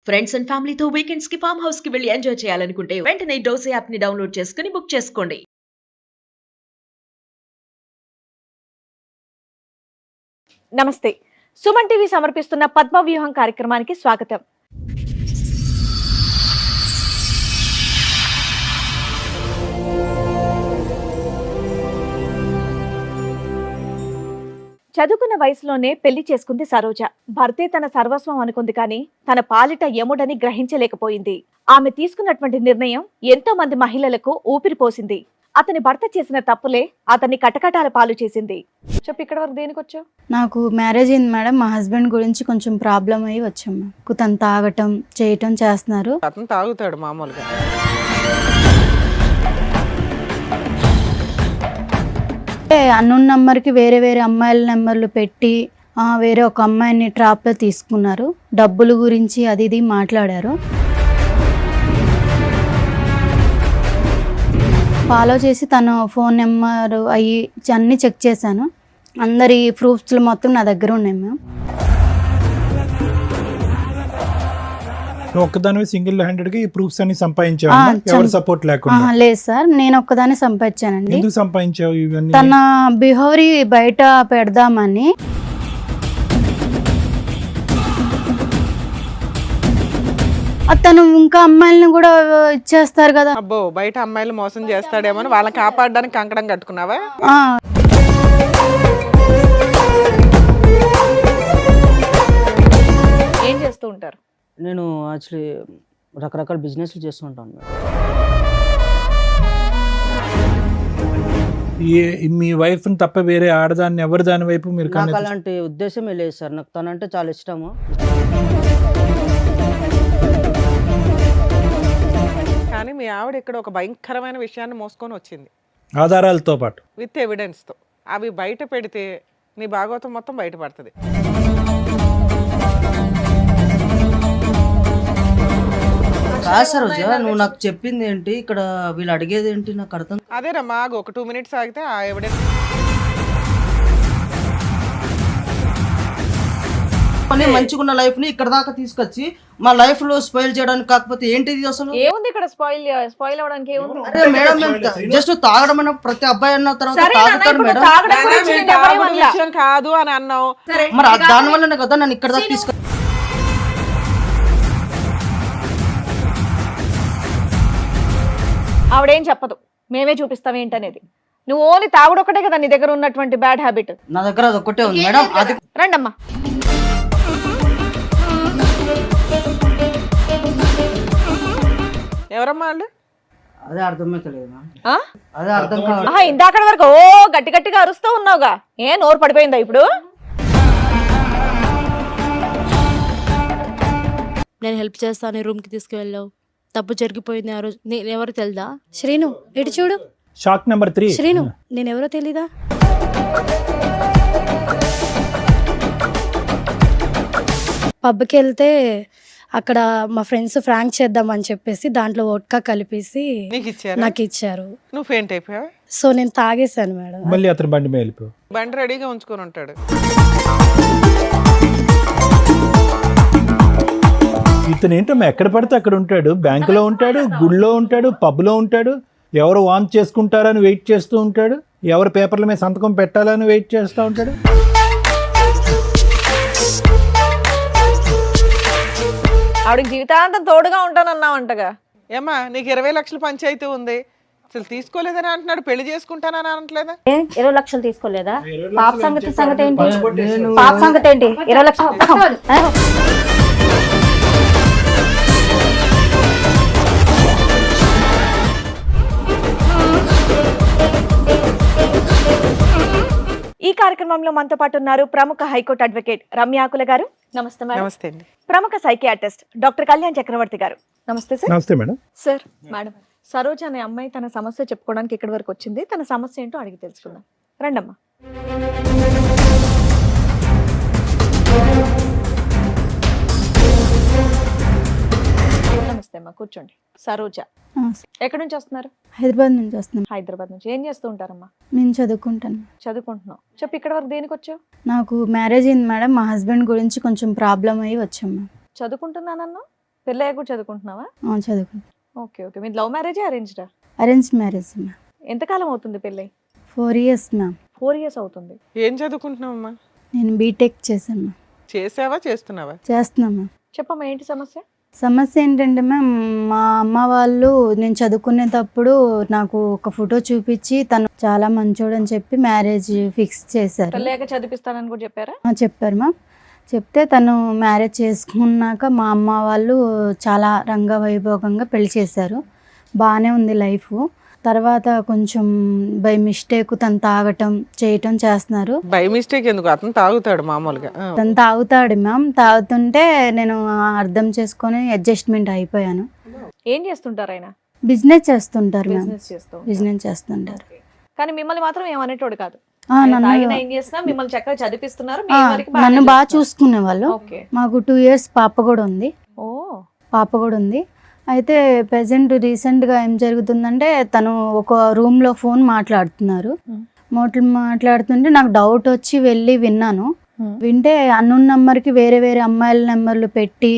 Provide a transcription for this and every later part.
Friends and ఫ్యామిలీతో weekends కి farm house కి వెళ్లి ఎంజాయ్ చేయాలనుకుంటే వెంటనే డోసే యాప్ ని డౌన్లోడ్ చేసుకుని బుక్ చేసుకోండి. నమస్తే. సుమన్ టీవీ సమర్పిస్తున్న పద్మవ్యూహం కార్యక్రమానికి స్వాగతం. చదువుకున్న వయసులోనే పెళ్లి చేసుకుంది సరోజ. భర్తే తన సర్వస్వం అనుకుంది కానీ తన పాలిట యముడని గ్రహించలేకపోయింది. ఆమె తీసుకున్నటువంటి నిర్ణయం ఎంతో మంది మహిళలకు ఊపిరిపోసింది. అతని భర్త చేసిన తప్పులే అతన్ని కటకటాల పాలు చేసింది. చెప్పు, ఇక్కడ వరకు దేనికి వచ్చావు? నాకు మ్యారేజ్ అయింది మేడం. మా హస్బెండ్ గురించి కొంచెం ప్రాబ్లం అయ్యి వచ్చాము. తను తాగటం చేయటం చేస్తున్నారు. అతను తాగుతాడు మామూలుగా. అన్నోన్ నెంబర్కి వేరే వేరే అమ్మాయిల నెంబర్లు పెట్టి వేరే ఒక అమ్మాయిని ట్రాప్లో తీసుకున్నారు. డబ్బుల గురించి అది ఇది మాట్లాడారు. ఫాలో చేసి తన ఫోన్ నెంబర్ అన్నీ చెక్ చేశాను. అందరి ప్రూఫ్స్లు మొత్తం నా దగ్గర ఉన్నాయి మ్యామ్. ఒక్కదాని సింగిల్ హ్యాండెడ్ గా ఈ ప్రూఫ్స్ అన్ని సంపాదించావు? ఎవరు సపోర్ట్ లేకుండా? లేదు సార్, నేను ఒక్కదాన్ని సంపాదించానండి. ఎందుకు సంపాదించావు ఇవన్నీ? తన బిహేవియర్ బయట పెడదామని. తను ఇంకా అమ్మాయిలను కూడా ఇచ్చేస్తారు కదా. అబ్బో, బయట అమ్మాయిలు మోసం చేస్తాడేమో అని వాళ్ళని కాపాడడానికి కంకణం కట్టుకున్నావా? ఏం చేస్తూ ఉంటారు? నేను యాక్చువల్లీ రకరకాల బిజినెస్లు చేస్తూ ఉంటాను. మీ వైఫ్ తప్ప వేరే ఆడదాన్ని ఎవరి దాని వైపు మీరు? నాకు అలాంటి ఉద్దేశమే లేదు సార్. నాకు తనంటే చాలా ఇష్టము. కానీ మీ ఆవిడ ఇక్కడ ఒక భయంకరమైన విషయాన్ని మోసుకొని వచ్చింది, ఆధారాలతో పాటు, విత్ ఎవిడెన్స్తో. అవి బయట పెడితే నీ భాగవతం మొత్తం బయటపడుతుంది. కాదు సరోజ, నువ్వు నాకు చెప్పింది ఏంటి, ఇక్కడ వీళ్ళు అడిగేది ఏంటి నాకు అర్థం. అదేనమ్మా, ఆగు, ఒక 2 minutes ఆగితే ఆ ఎవిడెన్స్. మంచిగున్న లైఫ్ ని ఇక్కడ దాకా తీసుకొచ్చి మా లైఫ్ లో స్పాయిల్ చేయడానికి. కాకపోతే ఏంటిది అసలు? ఏముంది ఇక్కడ? స్పాయిల్ అవడానికి ఏముంది? అరే మేడం, జస్ట్ తాగడం అన్న ప్రతి అబ్బాయి అన్న తర్వాత సరే నాన్న, తాగుతారు ఇప్పుడు మేడం. తాగడం గురించి నేను ఎవరేం అనలా. విషయం కాదు అని అన్నావు. మరి దాని వల్లనే కదా నన్ను ఇక్కడ దాకా తీసుకొచ్చి. ఆవిడేం చెప్పదు, మేమే చూపిస్తాం ఏంటనేది. నువ్వు ఓన్లీ తాగుడు ఒకటే కదా నీ దగ్గర ఉన్నటువంటి బ్యాడ్ హ్యాబిట్. నా దగ్గర అది ఒక్కటే ఉంది మేడం. అది రండమ్మా. ఎవరమ్మా వాళ్ళు? అదే అర్థమైతలేదు మేడం. ఆ? అదే అర్థం కాదు. ఇందాక వరకు ఓ గట్టి గట్టిగా అరుస్తూ ఉన్నావుగా, ఏ నోరు పడిపోయిందా ఇప్పుడు? నేను హెల్ప్ చేస్తాను, రూమ్కి తీసుకువెళ్ళావు, తప్పు జరిగిపోయింది ఆ రోజు. నేను ఎవరు తెలుదా? శ్రీను, ఇటు చూడు. Shock number 3. శ్రీను, నేను ఎవరో తెలీదా? పబ్కి వెళ్తే అక్కడ మా ఫ్రెండ్స్ ఫ్రాంక్ చేద్దామని చెప్పేసి దాంట్లో వోడ్కా కలిపేసి నాకు ఇచ్చారు. నువ్వు ఫెయింట్ అయిపోయావా? సో నేను తాగేశాను మేడం. మళ్ళీ అతను బండి మీద వెళ్ళిపోయావు. బండి రెడీగా ఉంచుకొని ఉంటాడు. ఇతను ఏంటమ్మా ఎక్కడ పడితే అక్కడ ఉంటాడు. బ్యాంకులో ఉంటాడు, గుళ్ళో ఉంటాడు, పబ్లో ఉంటాడు. ఎవరు వాంచ్ చేసుకుంటారని వెయిట్ చేస్తూ ఉంటాడు. ఎవరు పేపర్ల మీద సంతకం పెట్టాలని వెయిట్ చేస్తూ ఉంటాడు. ఆవిడకి జీవితాంతం తోడుగా ఉంటానన్నావంటగా. ఏమ్మా, నీకు 20 లక్షల పంచాయతీ ఉంది, అసలు తీసుకోలేదని అంటున్నాడు. పెళ్లి చేసుకుంటానని అనట్లేదా? 20 లక్షలు తీసుకోలేదా? పాప సంగతి ఏంటి? పాప సంగతి ఏంటి? 20 లక్షలు. ఈ కార్యక్రమంలో మనతో పాటు ఉన్నారు ప్రముఖ హైకోర్టు అడ్వకేట్ రమ్యాకుల గారు. నమస్తే మేడం. నమస్తే అండి. ప్రముఖ సైకియాట్రిస్ట్ డాక్టర్ కళ్యాణ్ చక్రవర్తి గారు. నమస్తే సార్. నమస్తే మేడం. సార్, మేడం, సరోజ అనే అమ్మాయి తన సమస్య చెప్పుకోవడానికి ఇక్కడి వరకు వచ్చింది. తన సమస్య ఏంటో అడిగి తెలుసుకుందాం. రండమ్మా. నమస్తే అమ్మా, కూర్చోండి. సరోజ ఎక్కడి నుంచి వస్తున్నారు? హైదరాబాద్ నుంచి వస్తున్నాను. హైదరాబాద్ నుంచి. ఏం చేస్తూ ఉంటారమ్మా? నేను చదువుకుంటాను. చదువుకుంటున్నావు. చెప్పు, ఇక్కడ వరకు దేనికి వచ్చావు? నాకు మ్యారేజ్ అయింది మేడం. మా హస్బెండ్ గురించి కొంచెం ప్రాబ్లం అయ్యి వచ్చాము. చదువుకుంటున్నానన్నా పెళ్ళయ్యాక కూడా చదువుకుంటున్నావా? చదువుకుంటాను. Okay okay. మీ లవ్ మ్యారేజా అరేంజ్డా? Arrange marriage ma'am. ఎంతకాలం అవుతుంది పెళ్ళై? 4 years మ్యామ్. 4 years అవుతుంది. ఏం చదువుకుంటున్నావమ్మా? నేను బీటెక్ చేశాను మ్యామ్. చేసావా చేస్తున్నావా? చేస్తున్నా మ్యామ్. చెప్పమ్మా ఏంటి సమస్య? సమస్య ఏంటంటే మ్యామ్, మా అమ్మ వాళ్ళు నేను చదువుకునేటప్పుడు నాకు ఒక ఫోటో చూపించి తను చాలా మంచోడు అని చెప్పి మ్యారేజ్ ఫిక్స్ చేశారు. పెళ్ళయ్యాక చదివిస్తానని కూడా చెప్పారా? చెప్పారు మ్యామ్. చెప్తే తను మ్యారేజ్ చేసుకున్నాక మా అమ్మ వాళ్ళు చాలా రంగవైభోగంగా పెళ్లి చేశారు. బాగానే ఉంది లైఫ్. తర్వాత కొంచెం బై మిస్టేక్ తను తాగటం చేయటం చేస్తున్నారు. బై మిస్టేక్ ఎందుకు, అతను తాగుతాడు మామూలుగా. తను తాగుతాడు మ్యామ్. తాగుతుంటే నేను అర్థం చేసుకొని అడ్జస్ట్మెంట్ అయిపోయాను. ఏం చేస్తుంటారు ఆయన? బిజినెస్ చేస్తుంటారు మ్యామ్. బిజినెస్ చేస్తూ బిజినెస్ చేస్తుంటారు. కానీ మిమ్మల్ని మాత్రం ఏమనేటోడు కాదు. నన్ను తాగినా ఏం చేసినా మిమ్మల్ని చక్కగా చదివిస్తున్నారు. మీ వరకు బాగానే నన్ను బాగా చూస్తున్నారు. చూసుకునే వాళ్ళు. ఓకే. మాకు 2 years పాప కూడా ఉంది. పాప కూడా ఉంది. అయితే ప్రెసెంట్ రీసెంట్గా ఏం జరుగుతుందంటే తను ఒక రూమ్లో ఫోన్ మాట్లాడుతున్నారు. మాట్లాడుతుంటే నాకు డౌట్ వచ్చి వెళ్ళి విన్నాను. వింటే అన్నోన్ నెంబర్కి వేరే వేరే అమ్మాయిల నెంబర్లు పెట్టి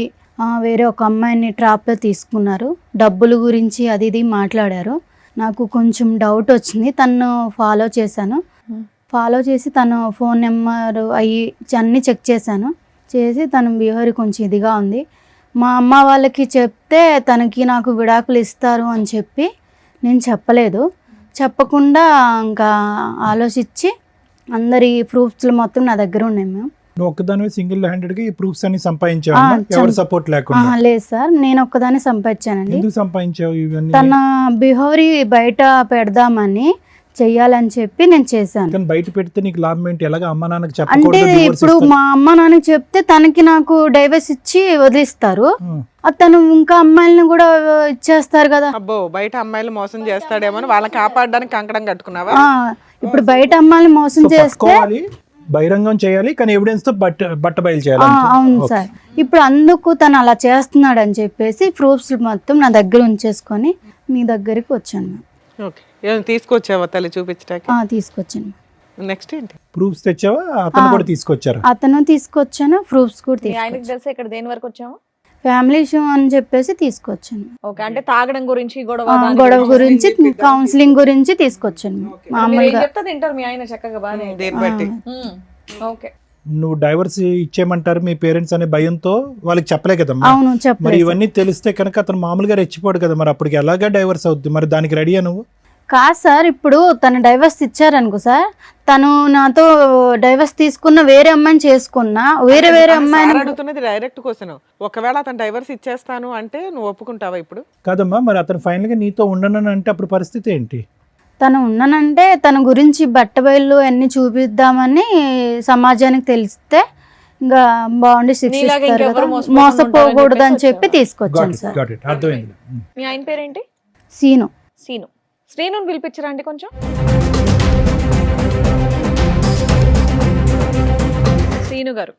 వేరే ఒక అమ్మాయిని ట్రాప్లో తీసుకున్నారు. డబ్బుల గురించి అది ఇది మాట్లాడారు. నాకు కొంచెం డౌట్ వచ్చింది. తను ఫాలో చేశాను. ఫాలో చేసి తన ఫోన్ నెంబర్ అన్నీ చెక్ చేశాను. చేసి తన బిహేవియర్ కొంచెం ఇదిగా ఉంది. మా అమ్మ వాళ్ళకి చెప్తే తనకి నాకు విడాకులు ఇస్తారు అని చెప్పి నేను చెప్పలేదు. చెప్పకుండా ఇంకా ఆలోచించి అందరి ప్రూఫ్స్లు మొత్తం నా దగ్గర ఉన్నాయి మ్యామ్. నువ్వు ఒక్కదానివే సింగిల్ హ్యాండెడ్గా ఈ ప్రూఫ్స్ అన్ని సంపాదించావు? ఎవరు సపోర్ట్ లేకుండా? లేదు సార్, నేను ఒక్కదాన్ని సంపాదించానండి. ఎందుకు సంపాదించావు ఇవన్నీ? తన బిహేవియర్ బయట పెడదామని చెయ్యాలని చెప్పి నేను చేశాను. కానీ బయట పెడితే నీకు లాభం ఏంటి? ఎలాగ అమ్మ నాన్నకి అంటే చెప్పకూడదు? ఇప్పుడు మా అమ్మ నాన్నకి చెప్తే తనకి నాకు డైవర్స్ ఇచ్చి వదిలిస్తారు. తను ఇంకా అమ్మాయిలను కూడా ఇచ్చేస్తారు కదా. అబ్బో, బయట అమ్మాయిలు మోసం చేస్తాడేమో వాళ్ళని కాపాడడానికి కంకణం కట్టుకున్నావా? ఇప్పుడు బయట అమ్మాయిని మోసం చేస్తే బహిరంగం చేయాలి, కానీ ఎవిడెన్స్ తో బట్ట బయలు చేయాలి. అవును సార్. ఇప్పుడు అందుకు తను అలా చేస్తున్నాడు అని చెప్పేసి ప్రూఫ్స్ మొత్తం నా దగ్గర ఉంచేసుకొని మీ దగ్గరికి వచ్చాను. ఓకే. ఏమైనా తీసుకొచ్చావా తల్లి చూపించడానికి? తీసుకొచ్చాను. నెక్స్ట్ ఏంటి? ప్రూఫ్స్ తెచ్చావా? అతను కూడా తీసుకొచ్చారు? అతను తీసుకొచ్చాను, ప్రూఫ్స్ కూడా ఆయనకి తీసుకొచ్చాను. తెలిసి ఇక్కడ దేని వరకు వచ్చాము? ఫ్యామిలీ ఇష్యూ అని చెప్పేసి తీసుకొచ్చాను. ఓకే. అంటే తాగడం గురించి గొడవ గురించి కౌన్సిలింగ్ గురించి తీసుకొచ్చాను. మామూలుగా చెప్తా తింటారు మీ ఆయన చక్కగా బాగా. దేని బట్టి? ఓకే. నువ్వు డైవర్స్ ఇచ్చేయమంటారు మీ పేరెంట్స్ అనే భయంతో వాళ్ళకి చెప్పలే కదమ్మా. అవును, మరి చెప్పలేదు. ఇవన్నీ తెలిస్తే కనుక అతను మామూలుగా రెచ్చిపోడు కదా, మరి అప్పటికి ఎలాగా డైవర్స్ అవుద్ది? మరి దానికి రెడీయా నువ్వు? కాదు సార్, ఇప్పుడు తను డైవర్స్ ఇచ్చారనుకో సార్, తను నాతో డైవర్స్ తీసుకున్న వేరే అమ్మాయిని చేసుకున్నా వేరే అమ్మాయిని అడుగుతున్నది డైరెక్ట్ క్వశ్చన్. ఒకవేళ అతను డైవర్స్ ఇచ్చేస్తాను అంటే నువ్వు ఒప్పుకుంటావా ఇప్పుడు? కాదమ్మా, మరి అతను ఫైనల్ గా నీతో ఉండను అంటే అప్పుడు పరిస్థితి ఏంటి? తను ఉన్నానంటే తన గురించి బట్టబయలు అన్ని చూపిద్దామని సమాజానికి తెలిస్తే ఇంకా బాగుండి శిక్షిస్తారు కదా, మోసపోకూడదు అని చెప్పి తీసుకొచ్చాను సార్. అర్థమైంది. మీ ఆయన పేరేంటి? సీను. శ్రీను పిలిపించరా అండి కొంచెం. శ్రీను గారు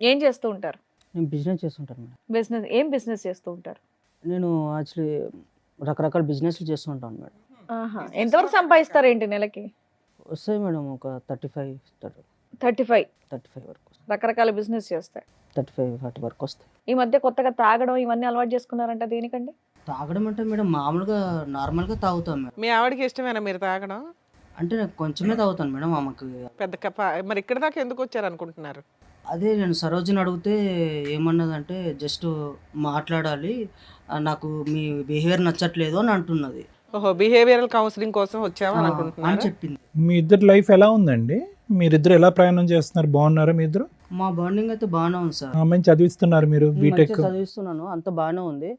ఏం చేస్తూ ఉంటారు? నేను బిజినెస్ చేస్తుంటాను మేడం. బిజినెస్ ఏం బిజినెస్ చేస్తూ ఉంటారు? నేను యాక్చువల్లీ రకరకాల బిజినెస్లు చేస్తూ ఉంటాను మేడం. ఎంతవరకు సంపాదిస్తారు ఏంటి నెలకి? వస్తాయి మేడం ఒక 35 వరకు. రకరకాల బిజినెస్ చేస్తాయి. 35-40 వరకు వస్తాయి. ఈ మధ్య కొత్తగా తాగడం ఇవన్నీ అలవాటు చేసుకున్నారంట, దేనికండి? తాగడం అంటే మేడం మామూలుగా నార్మల్గా తాగుతాం మేడం. మీ ఆవిడకి ఇష్టమేనా మీరు తాగడం? అంటే నేను కొంచెమే తాగుతాను మేడం. ఆమెకు పెద్ద కప్ప. మరి ఇక్కడ దాకా ఎందుకు వచ్చారు అనుకుంటున్నారు? అదే నేను సరోజిని అడిగితే ఏమన్నదంటే జస్ట్ మాట్లాడాలి, నాకు మీ బిహేవియర్ నచ్చట్లేదు అని అంటున్నది. ఓహో, బిహేవియరల్ కౌన్సిలింగ్ కోసం వచ్చావా అని అనుకుంటున్నాను చెప్పింది. మీ ఇద్దరు లైఫ్ ఎలా ఉందండి? మీరిద్దరు ఎలా ప్రయాణం చేస్తున్నారు? బాగున్నారా మీ ఇద్దరు? మా బాండింగ్ అయితే బాగానే ఉంది సార్. అమ్మాయిని చదివిస్తున్నారు మీరు? బీటెక్ చదివిస్తున్నాను, అంత బాగానే ఉంది.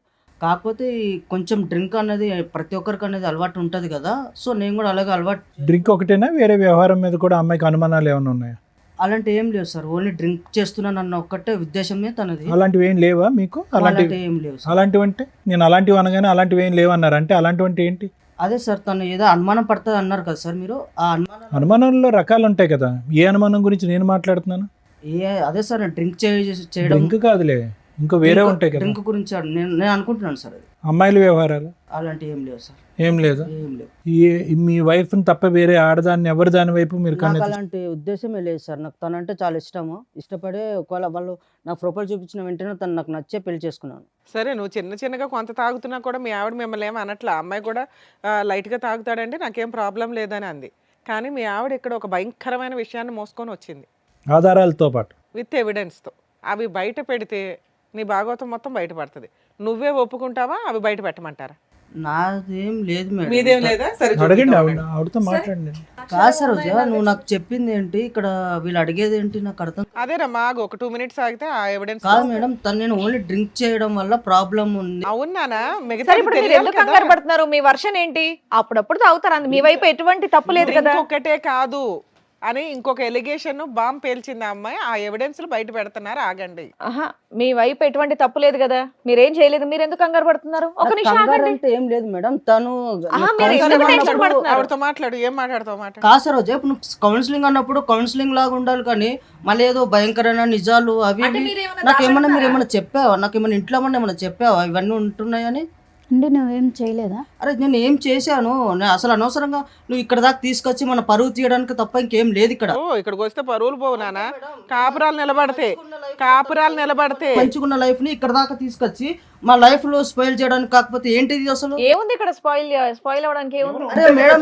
కాకపోతే కొంచెం డ్రింక్ అనేది ప్రతి ఒక్కరికి అనేది అలవాటు ఉంటుంది కదా, సో నేను కూడా అలాగే అలవాటు. డ్రింక్ ఒకటేనా, వేరే వ్యవహారం మీద కూడా అమ్మాయికి అనుమానాలు ఏమైనా ఉన్నాయా? అలాంటి ఏం లేవు సార్, ఓన్లీ డ్రింక్ చేస్తున్నాను అన్న ఒక్కటే ఉద్దేశమే తనది. అలాంటివి ఏం లేవా మీకు? అలాంటివి ఏం లేవు. అలాంటివి అంటే నేను అలాంటివి అనగానే అలాంటివి ఏం లేవన్నారు అంటే అలాంటివి అంటే ఏంటి? అదే సార్, తను ఏదో అనుమానం పడుతుంది అన్నారు కదా సార్ మీరు. ఆ అనుమానంలో రకాలు ఉంటాయి కదా, ఏ అనుమానం గురించి నేను మాట్లాడుతున్నాను? అదే సార్, డ్రింక్ చేయడం. డ్రింక్ కాదులే, ఇంకో వేరే ఉంటాయి కదా డ్రింక్ గురించి నేను అనుకుంటున్నాను సార్. అది అమ్మాయిల వ్యవహారాలు అలాంటివి ఏం లేవు సార్. ఏం లేదు. ఏం లేవు. మీ వైఫ్ని తప్ప వేరే ఆడదాన్ని ఎవరి దాని వైపు మీరు నాకు కన్నెత్తి అలాంటి ఉద్దేశమే లేదు సార్. నాకు తనంటే చాలా ఇష్టము. ఇష్టపడే ఒకవేళ వాళ్ళు నాకు ప్రొఫైల్ చూపించిన వెంటనే తను నాకు నచ్చే పెళ్లి చేసుకున్నాను. సరే, నువ్వు చిన్నగా కొంత తాగుతున్నా కూడా మీ ఆవిడ మిమ్మల్ని ఏమీ అనట్లా. అమ్మాయి కూడా లైట్గా తాగుతాడంటే నాకేం ప్రాబ్లం లేదని అంది. కానీ మీ ఆవిడ ఇక్కడ ఒక భయంకరమైన విషయాన్ని మోసుకొని వచ్చింది ఆధారాలతో పాటు విత్ ఎవిడెన్స్తో. అవి బయట పెడితే నీ భాగవతం మొత్తం బయటపడుతుంది. నువ్వే ఒప్పుకుంటావా అవి బయట పెట్టమంటారా? నాదేం లేదు మేడం. మీదేం లేదా? సరే, అడగండి, చూపిద్దాం. ఆవిడతో మాట్లాడండి. కాదు సరోజ, నువ్వు నాకు చెప్పింది ఏంటి, ఇక్కడ వీళ్ళు అడిగేది ఏంటి నాకు అర్థం అదేనమ్మా, ఒక 2 minutes ఆగితే ఆ ఎవిడెన్స్. కాదు మేడం. తను నేను ఓన్లీ డ్రింక్ చేయడం వల్ల ప్రాబ్లం ఉంది. అవునానా? సరే మిగతా ఇప్పుడు మీరు ఎందుకు కంగారు పడుతున్నారు? మీ వర్షన్ ఏంటి? అప్పుడప్పుడు తాగుతారు, మీ వైపు ఎటువంటి తప్పు లేదు కదా. ఒక్కటే కాదు అని ఇంకొక ఎలిగేషన్ బాంబ్ పేల్చింది ఆ అమ్మాయి. ఆ ఎవిడెన్స్ బయట పెడుతున్నారు. ఆగండి. ఆహా, మీ వైపు ఎటువంటి తప్పు లేదు కదా, మీరేం చేయలేదు, మీరు ఎందుకు కంగారు పడుతున్నారు? ఒక నిమిషం కంగారు ఆగండి. అంటే ఏం లేదు మేడం. తను ఆహా, మీరు ఎందుకు టెన్షన్ పడుతున్నారు? ఆవిడతో మాట్లాడు. ఏం మాట్లాడతావు మాట? కాదు సరోజ, ఇప్పుడు నువ్వు కౌన్సిలింగ్ అన్నప్పుడు కౌన్సిలింగ్ లాగా ఉండాలి, కానీ మళ్ళీ ఏదో భయంకరమైన నిజాలు అవి అంటే ఇవి. మీరేమన్నా నాకేమన్నా మీరు ఏమన్నా చెప్పావా? నాకేమన్నా ఇంట్లో ఏమన్నా చెప్పావా ఇవన్నీ ఉంటున్నాయని? అంటే నువ్వేం చేయలేదా? అరే నేను ఏం చేశాను? నేను అసలు అనవసరంగా నువ్వు ఇక్కడ దాకా తీసుకొచ్చి మన పరువు తీయడానికి తప్ప ఇంకేం లేదు ఇక్కడ. ఓ, ఇక్కడికి వస్తే పరువులు పోవు నాన్న. కాపురాలు నిలబడితే మంచుకున్న లైఫ్ ని ఇక్కడ దాకా తీసుకొచ్చి మా లైఫ్ లో స్పాయిల్ చేయడానికి. కాకపోతే ఏంటిది అసలు? ఏముంది ఇక్కడ? స్పాయిల్ అవ్వడానికి ఏముంది? అరే మేడం,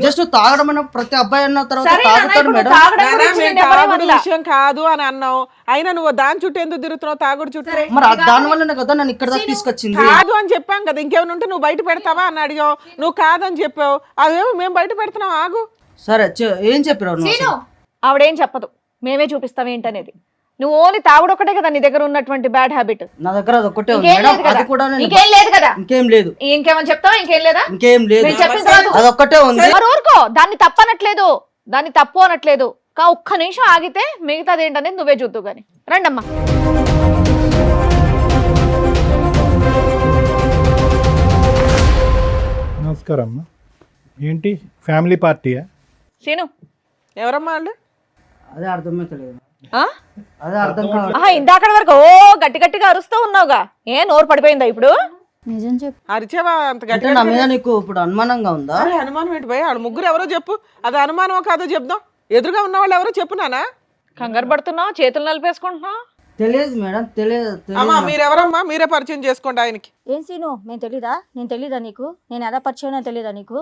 జస్ట్ తాగడం అన్న ప్రతి అబ్బాయి అన్న తర్వాత సరే నాన్న, తాగుతారు ఇప్పుడు మేడం. తాగడం నాన్న, గురించి మేము నేను ఎవరేం తాగుడు అనలా. విషయం కాదు అని అన్నావు. అయినా నువ్వు దాని చుట్టూ ఎందుకు తిరుగుతున్నావు? తాగుడు చుట్టూ మరి దాని వల్లనే కదా నన్ను ఇక్కడ దాకా తీసుకొచ్చింది. కాదు అని చెప్పాం కదా. ఇంకేమైనా ఉంటే నువ్వు బయట పెడతావా అని అడిగావు. నువ్వు కాదని చెప్పావు. అవేమో మేము బయట పెడుతున్నాం. ఆగు. సరే ఏం చెప్పారు నువ్వు అసలు? ఆవిడేం చెప్పదు, మేమే చూపిస్తాం ఏంటనేది. నువ్వు ఓన్లీ తాగుడు ఒకటే కదా నీ దగ్గర ఉన్నటువంటి బ్యాడ్ హ్యాబిట్. నా దగ్గర అది ఒక్కటే ఉంది ఇంకేం మేడం. లేదు కదా? అది కూడా నేను ఇంకేం లేదు కదా? ఇంకేం లేదు. ఇంకేమని చెప్తావా? ఇంకేం లేదా? ఇంకేం లేదు. నేను చెప్పిన తర్వాత అది ఒక్కటే ఉంది. మరి ఊరుకో, దాన్ని తప్పనట్లేదు, దాన్ని తప్పు అనట్లేదు. ఒక్క నిమిషం ఆగితే మిగతాది ఏంటనేది నువ్వే చూద్దు గాని. రండమ్మా. నమస్కారం అమ్మా. ఏంటి ఫ్యామిలీ పార్టీయా? సీను, ఎవరమ్మా వాళ్ళు? అదే అర్థమైతలేదు. ఆ? అదే అర్థం కావాలి. ఆహా, ఇందాక వరకు ఓ గట్టి గట్టిగా అరుస్తూ ఉన్నావుగా, ఏ నోరు పడిపోయిందా ఇప్పుడు? నిజం చెప్పు. అరిచేవా అంత అంటే గట్టిగా? నా మీద నీకు ఇప్పుడు అనుమానంగా ఉందా? అరే అనుమానం ఏంటి భయ? వాళ్ళు ముగ్గురు ఎవరో చెప్పు. అది అనుమానమో కాదో చెప్దాం. ఎదురుగా ఉన్న వాళ్ళు ఎవరో చెప్పు నానా. కంగారు పడుతున్నావు, చేతులు నలిపేసుకుంటున్నావు. తెలియదు మేడం, తెలియదు. అమ్మా మీరెవరమ్మా? మీరే పరిచయం చేసుకోండి ఆయనకి. ఏం సీను, నేను తెలీదా నీకు? నేను ఎలా పరిచయం తెలీదా నీకు?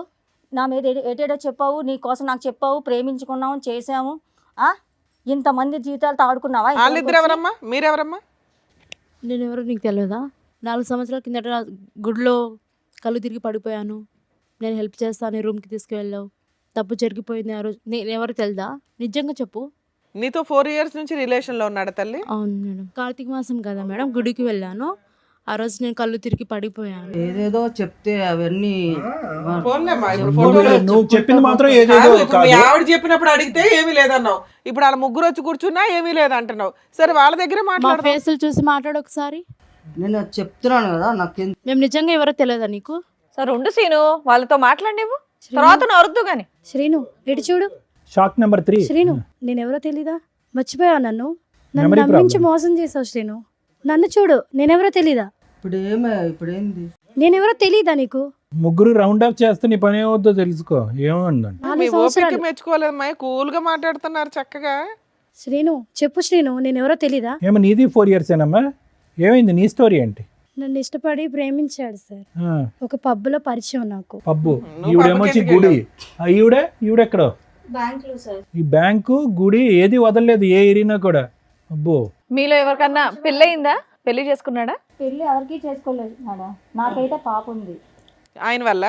నా మీద ఏటేటో చెప్పావు, నీ కోసం నాకు చెప్పావు, ప్రేమించుకున్నాము, చేసాము. ఇంతమంది జీవితాలతో ఆడుకున్నావా? వాళ్ళిద్దరు ఎవరమ్మా? మీరెవరమ్మా? నేను ఎవరో నీకు తెలియదా? 4 సంవత్సరాల కిందట గుడిలో కళ్ళు తిరిగి పడిపోయాను. నేను హెల్ప్ చేస్తాను, రూమ్కి తీసుకువెళ్ళావు. తప్పు జరిగిపోయింది ఆ రోజు. నేను ఎవరో తెలుదా? నిజంగా చెప్పు. నీతో 4 years నుంచి రిలేషన్లో ఉన్నాడు తల్లి? అవును మేడం. కార్తీక మాసం కదా మేడం, గుడికి వెళ్ళాను. ఆ రోజు నేను కళ్ళు తిరిగి పడిపోయాను. ఏదేదో చెప్తే అవన్నీ ఫోన్లేమ్మా, ఇప్పుడు ఫోటోలు నువ్వు చెప్పింది మాత్రం ఏదేదో కాదు, ఇప్పుడు మీ కాదు. ఆవిడ చెప్పినప్పుడు అడిగితే ఏమీ లేదన్నావు. ఇప్పుడు వాళ్ళ ముగ్గురు వచ్చి కూర్చున్నా ఏమీ లేదంటున్నావు. సరే వాళ్ళ దగ్గర మా మాట్లాడు. ఫేసులు చూసి మాట్లాడు ఒకసారి. నేను చెప్తున్నాను కదా, నాకు మేము నిజంగా ఎవరో తెలియదా నీకు? సరే ఉండు సీను, వాళ్ళతో మాట్లాడినవు, తర్వాత నువ్వు అరుద్దు గాని. శ్రీను ఇటు చూడు. Shock number 3. శ్రీను, నేనెవరో తెలీదా? మర్చిపోయావు నన్ను Memory నమ్మించి problem. మోసం చేసావు శ్రీను. నన్ను చూడు, నేనెవరో తెలీదా? ఇప్పుడేంది? నేనెవరో తెలీదా నీకు? ముగ్గురు రౌండ్ అప్ చేస్తే నీ పని ఏమవుద్దో తెలుసుకో. ఏమందండి? 4 మీ ఓపిక సంవత్సరాలు. మెచ్చుకోలేదమ్మా. కూల్ గా మాట్లాడుతున్నారు చక్కగా. శ్రీను చెప్పు శ్రీను, నేనెవరో తెలీదా? ఏమో నీది 4 years ఏనమ్మా? ఏమైంది నీ స్టోరీ ఏంటి? నన్ను ఇష్టపడి ప్రేమించాడు సార్. ఆ, ఒక పబ్బులో పరిచయం నాకు. పబ్బు. నువ్వు ఈవిడేమొచ్చి పబ్బుకి గుడి. ఈవిడెక్కడో బ్యాంకులో సార్. ఈ బ్యాంకు గుడి ఏది వదలలేదు ఏ ఏరినా కూడా. అబ్బో. మీలో ఎవరికన్నా పెళ్ళయిందా? పెళ్లి చేసుకున్నాడా? పెళ్ళి ఎవరికి చేసుకోలేదు మేడం. నాకైతే పాప ఉంది. ఆయన వల్ల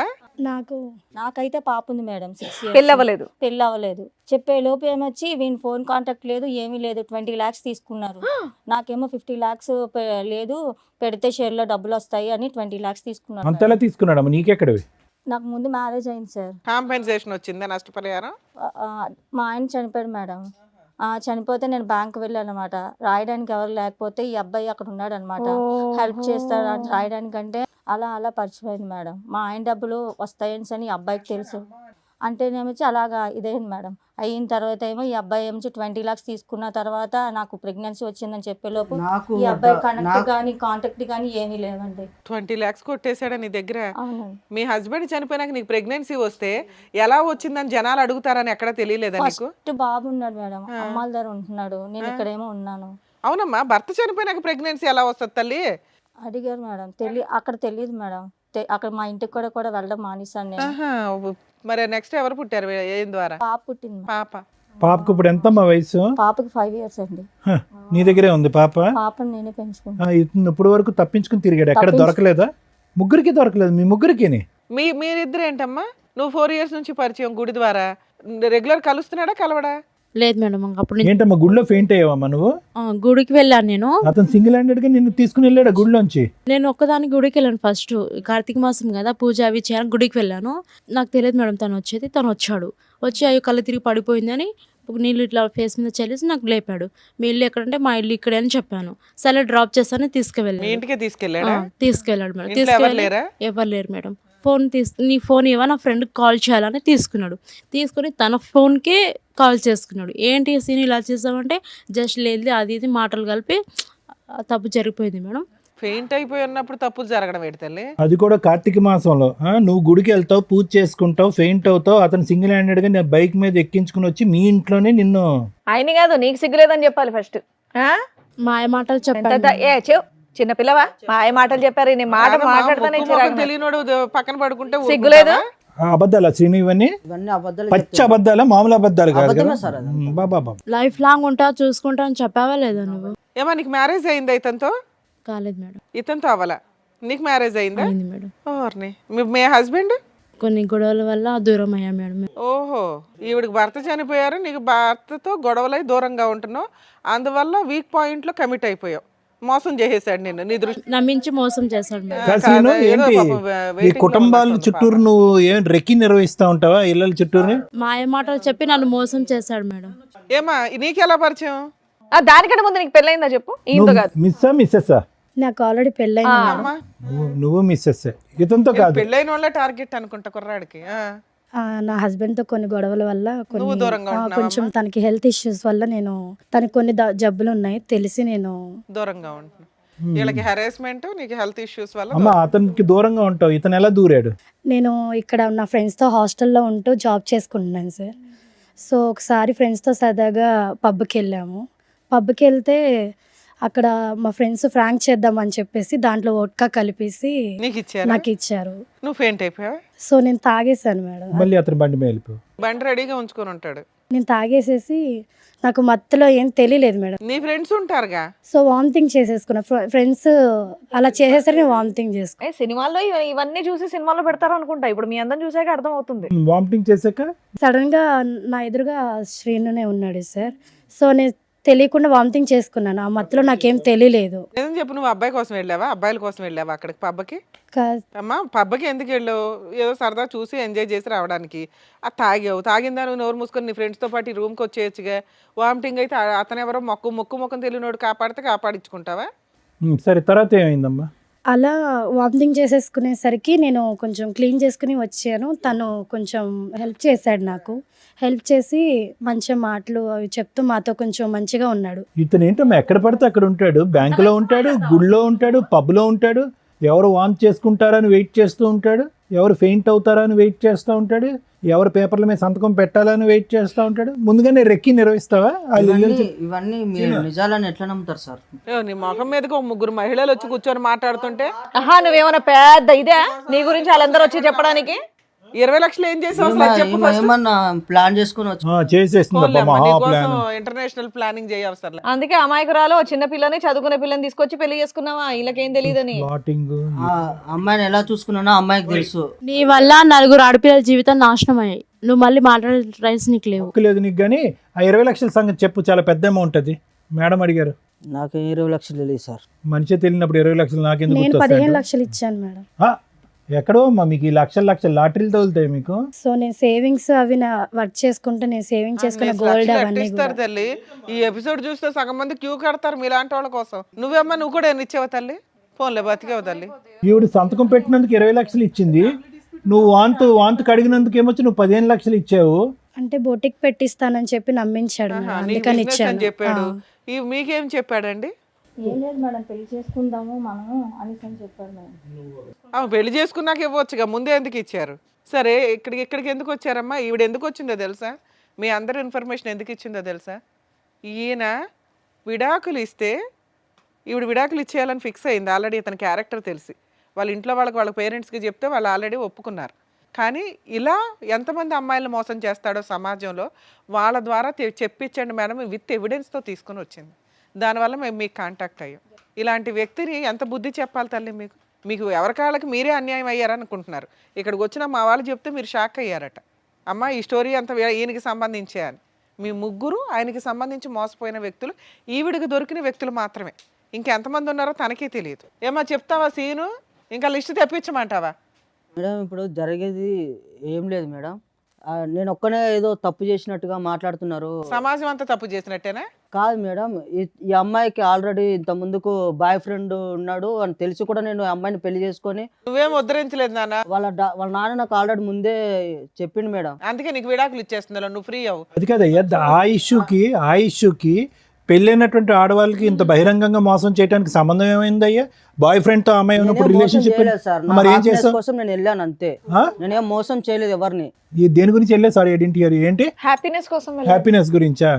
నాకైతే పాప ఉంది మేడం. 6 years. పెళ్ళి అవ్వలేదు. పెళ్ళి అవ్వలేదు. చెప్పే లోపు ఏమొచ్చి వీని ఫోన్ కాంటాక్ట్ లేదు, ఏమీ లేదు. 20 lakhs తీసుకున్నారు. నాకేమో 50 lakhs లేదు, పెడితే షేర్లో డబ్బులు వస్తాయి అని 20 lakhs తీసుకున్నారు. అంతలా తీసుకున్నాడమ్మా, నీకెక్కడవి? నాకు ముందు మ్యారేజ్ అయింది సార్. కాంపెన్సేషన్ వచ్చిందా? నష్టపరిహారం? మా ఆయన చనిపోయాడు మేడం. చనిపోతే నేను బ్యాంక్ వెళ్ళాను అనమాట. రాయడానికి ఎవరు లేకపోతే ఈ అబ్బాయి అక్కడ ఉన్నాడు అనమాట. హెల్ప్ చేస్తాడు రాయడానికంటే అలా పరిచయం అయింది మేడం. మా ఆయన డబ్బులు వస్తాయని ఈ అబ్బాయికి తెలుసు. అంటేనేమొచ్చి అలాగా ఇదేంటి మేడం. అయిన తర్వాత ఏమో ఈ అబ్బాయి ఏమో 20 lakhs తీసుకున్న తర్వాత నాకు ప్రెగ్నెన్సీ వచ్చిందని చెప్పేలోపు నాకు ఈ అబ్బాయి డ- కనెక్ట్ నాకు కానీ కాంటాక్ట్ కానీ ఏమీ లేవండి. 20 lakhs కొట్టేశాడా నీ దగ్గర? అవునండి. మీ హస్బెండ్ చనిపోయినాక నీకు ప్రెగ్నెన్సీ వస్తే ఎలా వచ్చిందని జనాలు అడుగుతారని ఎక్కడ తెలియలేదా నీకు? ఫస్ట్ బాబు ఉన్నాడు మేడం, అమ్మాల దగ్గర ఉంటున్నాడు, నేను ఇక్కడేమో ఉన్నాను. అవునమ్మా, భర్త చనిపోయినాక ప్రెగ్నెన్సీ ఎలా వస్తుంది తల్లి? అడిగారు మేడం, అక్కడ తెలియదు మేడం. అక్కడ మా ఇంటికి కూడా వెళ్ళడం మానేశాను నేను. ఆహా, మరి నెక్స్ట్ ఎవరు పుట్టారు? ఏం ద్వారా? పాప పుట్టింది మేడం. పాప. పాపకు ఇప్పుడు ఎంతమ్మా వయసు? పాపకి 5 years అండి. హ, నీ దగ్గరే ఉంది పాప? పాపని నేనే పెంచుకుంటాను. ఇతను ఇప్పుడు వరకు తప్పించుకుని తిరిగాడు, ఎక్కడ దొరకలేదా? ముగ్గురికి దొరకలేదు, మీ ముగ్గురికి? మీరిద్దరు ఏంటమ్మా? నువ్వు 4 years నుంచి పరిచయం గుడి ద్వారా, రెగ్యులర్ కలుస్తున్నాడా కలవడా? లేదు మేడం, అప్పుడు నుంచి ఏంటమ్మా గుడిలో ఫెయింట్ అయ్యావమ్మా నువ్వు? గుడికి వెళ్ళాను నేను. అతను సింగిల్ హ్యాండెడ్ గా నిన్ను తీసుకుని వెళ్ళాడు గుడిలోంచి? నేను ఒక్కదానికి గుడికి వెళ్ళాను. ఫస్ట్ కార్తీక మాసం కదా, పూజ అవి చేయడానికి గుడికి వెళ్ళాను. నాకు తెలియదు మేడం తను వచ్చేది. తను వచ్చాడు, వచ్చి అయ్యో కళ్ళు తిరిగి పడిపోయిందని నీళ్ళు ఇట్లా ఫేస్ మీద చల్లేసి నాకు లేపాడు. మీ ఇల్లు ఎక్కడంటే మా ఇల్లు ఇక్కడే అని చెప్పాను. సరే డ్రాప్ చేస్తానని మీ తీసుకువెళ్ళాను. ఇంటికే తీసుకెళ్ళాడా? తీసుకెళ్ళాడు మేడం. ఇంట్లో ఎవరు లేరా? ఎవరు లేరు మేడం. నీ ఫోన్ ఇవ్వ, నా ఫ్రెండ్కి కాల్ చేయాలని తీసుకున్నాడు. తీసుకుని తన ఫోన్కే కాల్ చేసుకున్నాడు. ఏంటి సీన్ ఇలా చేసామంటే జస్ట్ లేదు అది ఇది మాటలు కలిపి తప్పు జరిగిపోయింది మేడం. ఫెయింట్ అయిపోయి ఉన్నప్పుడు తప్పులు జరగడం ఏంటి తల్లి? అది కూడా కార్తీక మాసంలో. నువ్వు గుడికి వెళ్తావు, పూజ చేసుకుంటావు, ఫెయింట్ అవుతావు, అతను సింగిల్ హ్యాండెడ్ గా నేను బైక్ మీద ఎక్కించుకుని వచ్చి మీ ఇంట్లోనే నిన్ను. ఆయన కాదు, నీకు సిగ్గులేదని చెప్పాలి ఫస్ట్. మాయ మాటలు చెప్పాను. చిన్న పిల్లవా? మాయ మాటలు చెప్పారు. నీ మాట కాదమ్మా, మాట్లాడతానే ముక్కు మొఖం తెలియనోడు పక్కన పడుకుంటే సిగ్గులేదు? అబద్ధాలా శ్రీను ఇవన్నీ? ఇవన్నీ అబద్ధాలు పచ్చి చెప్తున్నాను. అబద్ధాలా, మామూలు అబద్ధాలు కాదు కదా? అబద్ధమే సార్ అది. బాబా లైఫ్ లాంగ్ ఉంటా చూసుకుంటా అని చెప్పావా లేదా నువ్వు? ఏమా నీకు మ్యారేజ్ అయిందా ఇతనితో? కాలేదు మేడం. ఇతనితో అవ్వాలా? నీకు మ్యారేజ్ అయిందా? అయింది మేడం. ఓర్ని. మీ హస్బెండ్? కొన్ని గొడవల వల్ల దూరం అయ్యా మేడం. ఓహో, ఈవిడికి భర్త చనిపోయారు, నీకు భర్తతో గొడవలై దూరంగా ఉంటున్నావు, అందువల్ల వీక్ పాయింట్ లో కమిట్ అయిపోయావు. మోసం చేసేసాడు నిన్ను, నీ దృష్టి నమ్మించి మోసం చేశాడు మేడం. కాశీను ఏంటి ఈ కుటుంబాల చుట్టూరు నువ్వు ఏం రెక్కి నిర్వహిస్తా ఉంటావా ఇళ్ళ చుట్టూరు? మాయ మాటలు చెప్పి నన్ను మోసం చేశాడు మేడం. ఏమా నీకెలా పరిచయం? దానికంటే ముందు నీకు పెళ్ళయిందా చెప్పు. ఈయనతో కాదు. మిస్సా మిస్సెస్సా? నాకు ఆల్రెడీ పెళ్ళైంది మేడం. అమ్మా, నువ్వు మిస్సెస్, ఇతనితో కాదు. పెళ్ళైన వాళ్ళ టార్గెట్ అనుకుంటా కుర్రాడికి. నా హస్బెండ్ తో కొన్ని గొడవల వల్ల నువ్వు దూరంగా ఉంటున్నావా కొంచెం అమ్మా? తనకి హెల్త్ ఇష్యూస్ వల్ల నేను తనకి కొన్ని జబ్బులు ఉన్నాయి తెలిసి నేను దూరంగా ఉంటున్నావు. వీళ్ళకి హెరాస్మెంట్, నీకు హెల్త్ ఇష్యూస్ వల్ల అమ్మ అతనికి దూరంగా ఉంటావు, ఇతను ఎలా దూరాడు? నేను ఇక్కడ నా ఫ్రెండ్స్తో హాస్టల్లో ఉంటూ జాబ్ చేసుకుంటున్నాను సార్. సో ఒకసారి ఫ్రెండ్స్తో సరదాగా పబ్కి వెళ్ళాము. పబ్కి వెళ్తే అక్కడ మా ఫ్రెండ్స్ ఫ్రాంక్ చేద్దామని చెప్పేసి దాంట్లో వోడ్కా కలిపేసి నీకు ఇచ్చారా? నాకు ఇచ్చారు. నువ్వు ఫెయింట్ అయిపోయావా? సో నేను తాగేసాను మేడం. మళ్ళీ అతను బండి మీద వెళ్ళిపో. బండి రెడీగా ఉంచుకొని ఉంటాడు. నేను తాగేసేసి నాకు మత్తులో ఏం తెలియలేదు మేడం. నీ ఫ్రెండ్స్ ఉంటారుగా. So vomiting చేసేసుకున్నా. ఫ్రెండ్స్ అలా చేసేసరికి నేను వామిటింగ్ చేసుకున్నా. సినిమాల్లో ఇవన్నీ చూసి సినిమాలో పెడతారు అనుకుంటా. ఇప్పుడు మీ అందరం చూసాక అర్థం అవుతుంది. వామిటింగ్ చేసాక సడన్ గా నా ఎదురుగా శ్రీనునే ఉన్నాడు సార్. సో నేను తెలియకుండా వామిటింగ్ చేసుకున్నాను. ఆ మత్తులో నాకేం తెలియలేదు. ఏం చెప్పు, నువ్వు అబ్బాయి కోసం వెళ్ళావా, అబ్బాయిల కోసం వెళ్ళావా అక్కడికి పబ్కి? కా- అమ్మా, పబ్కి ఎందుకు వెళ్ళావు? ఏదో సరదా చూసి ఎంజాయ్ చేసి రావడానికి. అది తాగావు, తాగిందా నువ్వు నోరు మూసుకొని నీ ఫ్రెండ్స్తో పాటు ఈ రూమ్కి వచ్చేయచ్చుగా. వామిటింగ్ అయితే అతను ఎవరో మొక్కు తెలియనోడు కాపాడితే కాపాడించుకుంటావా? సరే, తర్వాత ఏమైందమ్మా? అలా వామిటింగ్ చేసేసుకునేసరికి నేను కొంచెం క్లీన్ చేసుకుని వచ్చాను. తను కొంచెం హెల్ప్ చేశాడు నాకు. హెల్ప్ చేసి మంచి మాటలు అవి చెప్తూ మాతో కొంచెం మంచిగా ఉన్నాడు. ఇతను ఏంటమ్మా ఎక్కడ పడితే అక్కడ ఉంటాడు, బ్యాంకులో ఉంటాడు, గుడిలో ఉంటాడు, పబ్లో ఉంటాడు, ఎవరు వాంట్ చేసుకుంటారని వెయిట్ చేస్తూ ఉంటాడు, ఎవరు ఫెయింట్ అవుతారని వెయిట్ చేస్తూ ఉంటాడు, ఎవరు పేపర్ల మీద సంతకం పెట్టాలని వెయిట్ చేస్తూ ఉంటాడు. ముందుగానే రెక్కి నిర్వహిస్తావా? ఇవన్నీ మీరు నిజాలని ఎట్లా నమ్ముతారు సార్? నీ మొఖం మీదకి 3 మహిళలు వచ్చి కూర్చొని మాట్లాడుతుంటే నువ్వేమన్నా పెద్ద ఇదే నీ గురించి వాళ్ళందరూ వచ్చి చెప్పడానికి? 20 లక్షలు ఏం చేసావు అసలు అది చెప్పు first. ఏమన్నా ప్లాన్ చేసుకుని వచ్చి చేసేస్తుందబ్బా మహా ప్లాన్. International planning చేయవసరం. అందుకే అమాయకురాలు చిన్న పిల్లని చదువుకునే పిల్లని తీసుకొచ్చి పెళ్లి చేసుకున్నావా? వీళ్ళకేం తెలియదని. ప్లాటింగ్. ఆ అమ్మాయిని ఎలా చూసుకున్నానో అమ్మాయికి తెలుసు. నీ వల్ల 4 ఆడపిల్లల జీవితం నాశనం అయ్యాయి. నువ్వు మళ్ళీ మాట్లాడే రైట్స్ నీకు లేవు. లేదు నీకు. కానీ ఆ 20 లక్షల సంగతి చెప్పు, చాలా పెద్ద అమౌంట్ అది. మేడం అడిగారు. నాకు 20 లక్షలు తెలియదు సార్. మనిషి తెలియనప్పుడు 20 లక్షలు నాకెందుకు నేను గుర్తొస్తాయి? 15 లక్షలు ఇచ్చాను మేడం. ఎక్కడో అమ్మా మీకు ఈ లక్షల లాటరీలు తగులుతాయి మీకు. సో నేను సేవింగ్స్ అవి వర్క్ చేసుకుంటే నేను సేవింగ్ చేసుకున్న గోల్డ్ అవన్నీ కూడా. తల్లి, ఈ ఎపిసోడ్ చూస్తే సగం మంది క్యూ కడతారు మీలాంటి వాళ్ళ కోసం. నువ్వేమ్మా, నువ్వు కూడా ఎన్ని ఇచ్చావు తల్లి? ఫోన్లే బతికావు తల్లి. ఈవిడ సంతకం పెట్టినందుకు 20 లక్షలు ఇచ్చింది. నువ్వు వాంతు కడిగినందుకు ఏమొచ్చు నువ్వు 15 లక్షలు ఇచ్చావు. అంటే బొటిక్ పెట్టిస్తానని చెప్పి నమ్మించాడు మేడం, నీ అందుకని బిజినెస్ అని ఇచ్చాను. చెప్పాడు. మీకేం చెప్పాడండి? ఏం లేదు మేడం, పెళ్లి చేసుకుందాము మనము అనేసి అని చెప్పాడు మేడం. పెళ్లి చేసుకున్నాక ఇవ్వచ్చుగా, ముందే ఎందుకు ఇచ్చారు? సరే, ఇక్కడికి ఎందుకు వచ్చారమ్మా? ఈవిడ ఎందుకు వచ్చిందో తెలుసా? మీ అందరి ఇన్ఫర్మేషన్ ఎందుకు ఇచ్చిందో తెలుసా? ఈయన విడాకులు ఇస్తే ఈవిడ విడాకులు ఇచ్చేయాలని ఫిక్స్ అయింది ఆల్రెడీ. ఇతని క్యారెక్టర్ తెలిసి వాళ్ళ ఇంట్లో వాళ్ళ పేరెంట్స్కి చెప్తే వాళ్ళు ఆల్రెడీ ఒప్పుకున్నారు. కానీ ఇలా ఎంతమంది అమ్మాయిలను మోసం చేస్తాడో సమాజంలో, వాళ్ళ ద్వారా చెప్పించండి మేడం, విత్ ఎవిడెన్స్తో తీసుకొని వచ్చింది. దానివల్ల మేము మీకు కాంటాక్ట్ అయ్యాం. ఇలాంటి వ్యక్తిని ఎంత బుద్ధి చెప్పాలి తల్లి మీకు? మీకు ఎవరికాళ్ళకి మీరే అన్యాయం అయ్యారనుకుంటున్నారు. ఇక్కడికి వచ్చిన మా వాళ్ళు చెప్తే మీరు షాక్ అయ్యారట. అమ్మ ఈ స్టోరీ అంతా ఈయనకి సంబంధించే అని. మీ ముగ్గురు ఆయనకి సంబంధించి మోసపోయిన వ్యక్తులు, ఈవిడికి దొరికిన వ్యక్తులు మాత్రమే. ఇంకెంతమంది ఉన్నారో తనకే తెలియదు. ఏమో చెప్తావా సీను? ఇంకా లిస్ట్ తెప్పించమంటావా? మేడం ఇప్పుడు జరిగేది ఏం లేదు మేడం, నేను ఒక్కనే ఏదో తప్పు చేసినట్టుగా మాట్లాడుతున్నారు. సమాజం అంతా తప్పు చేసినట్టేనా? కాదు మేడం, ఈ అమ్మాయికి ఆల్రెడీ ఇంత ముందుకు బాయ్ ఫ్రెండ్ ఉన్నాడు అని తెలిసి కూడా నేను అమ్మాయిని పెళ్లి చేసుకొని. నువ్వేం ఉద్ధరించలేదు నాన్న. వాళ్ళ నాన్న నాకు ఆల్రెడీ ముందే చెప్పిండు మేడం. అందుకే నీకు విడాకులు ఇచ్చేస్తున్నా, నువ్వు ఫ్రీ అవ్వు. అది కదయ్యా, ఆ ఇష్యూకి పెళ్ళైనటువంటి ఆడవాళ్ళకి ఇంత బహిరంగంగా మోసం చేయడానికి సంబంధం ఏమైందయ్యా? బాయ్ ఫ్రెండ్ తో అమ్మాయి ఉన్నప్పుడు రిలేషన్షిప్ మరి ఏం చేస్తావు? కోసం నేను వెళ్ళాను అంతే, నేనేం మోసం చేయలేదు ఎవరిని. దేని గురించి వెళ్ళే? సారీ ఏంటి హ్యాపీనెస్ కోసం హ్యాపీనెస్ గురించా?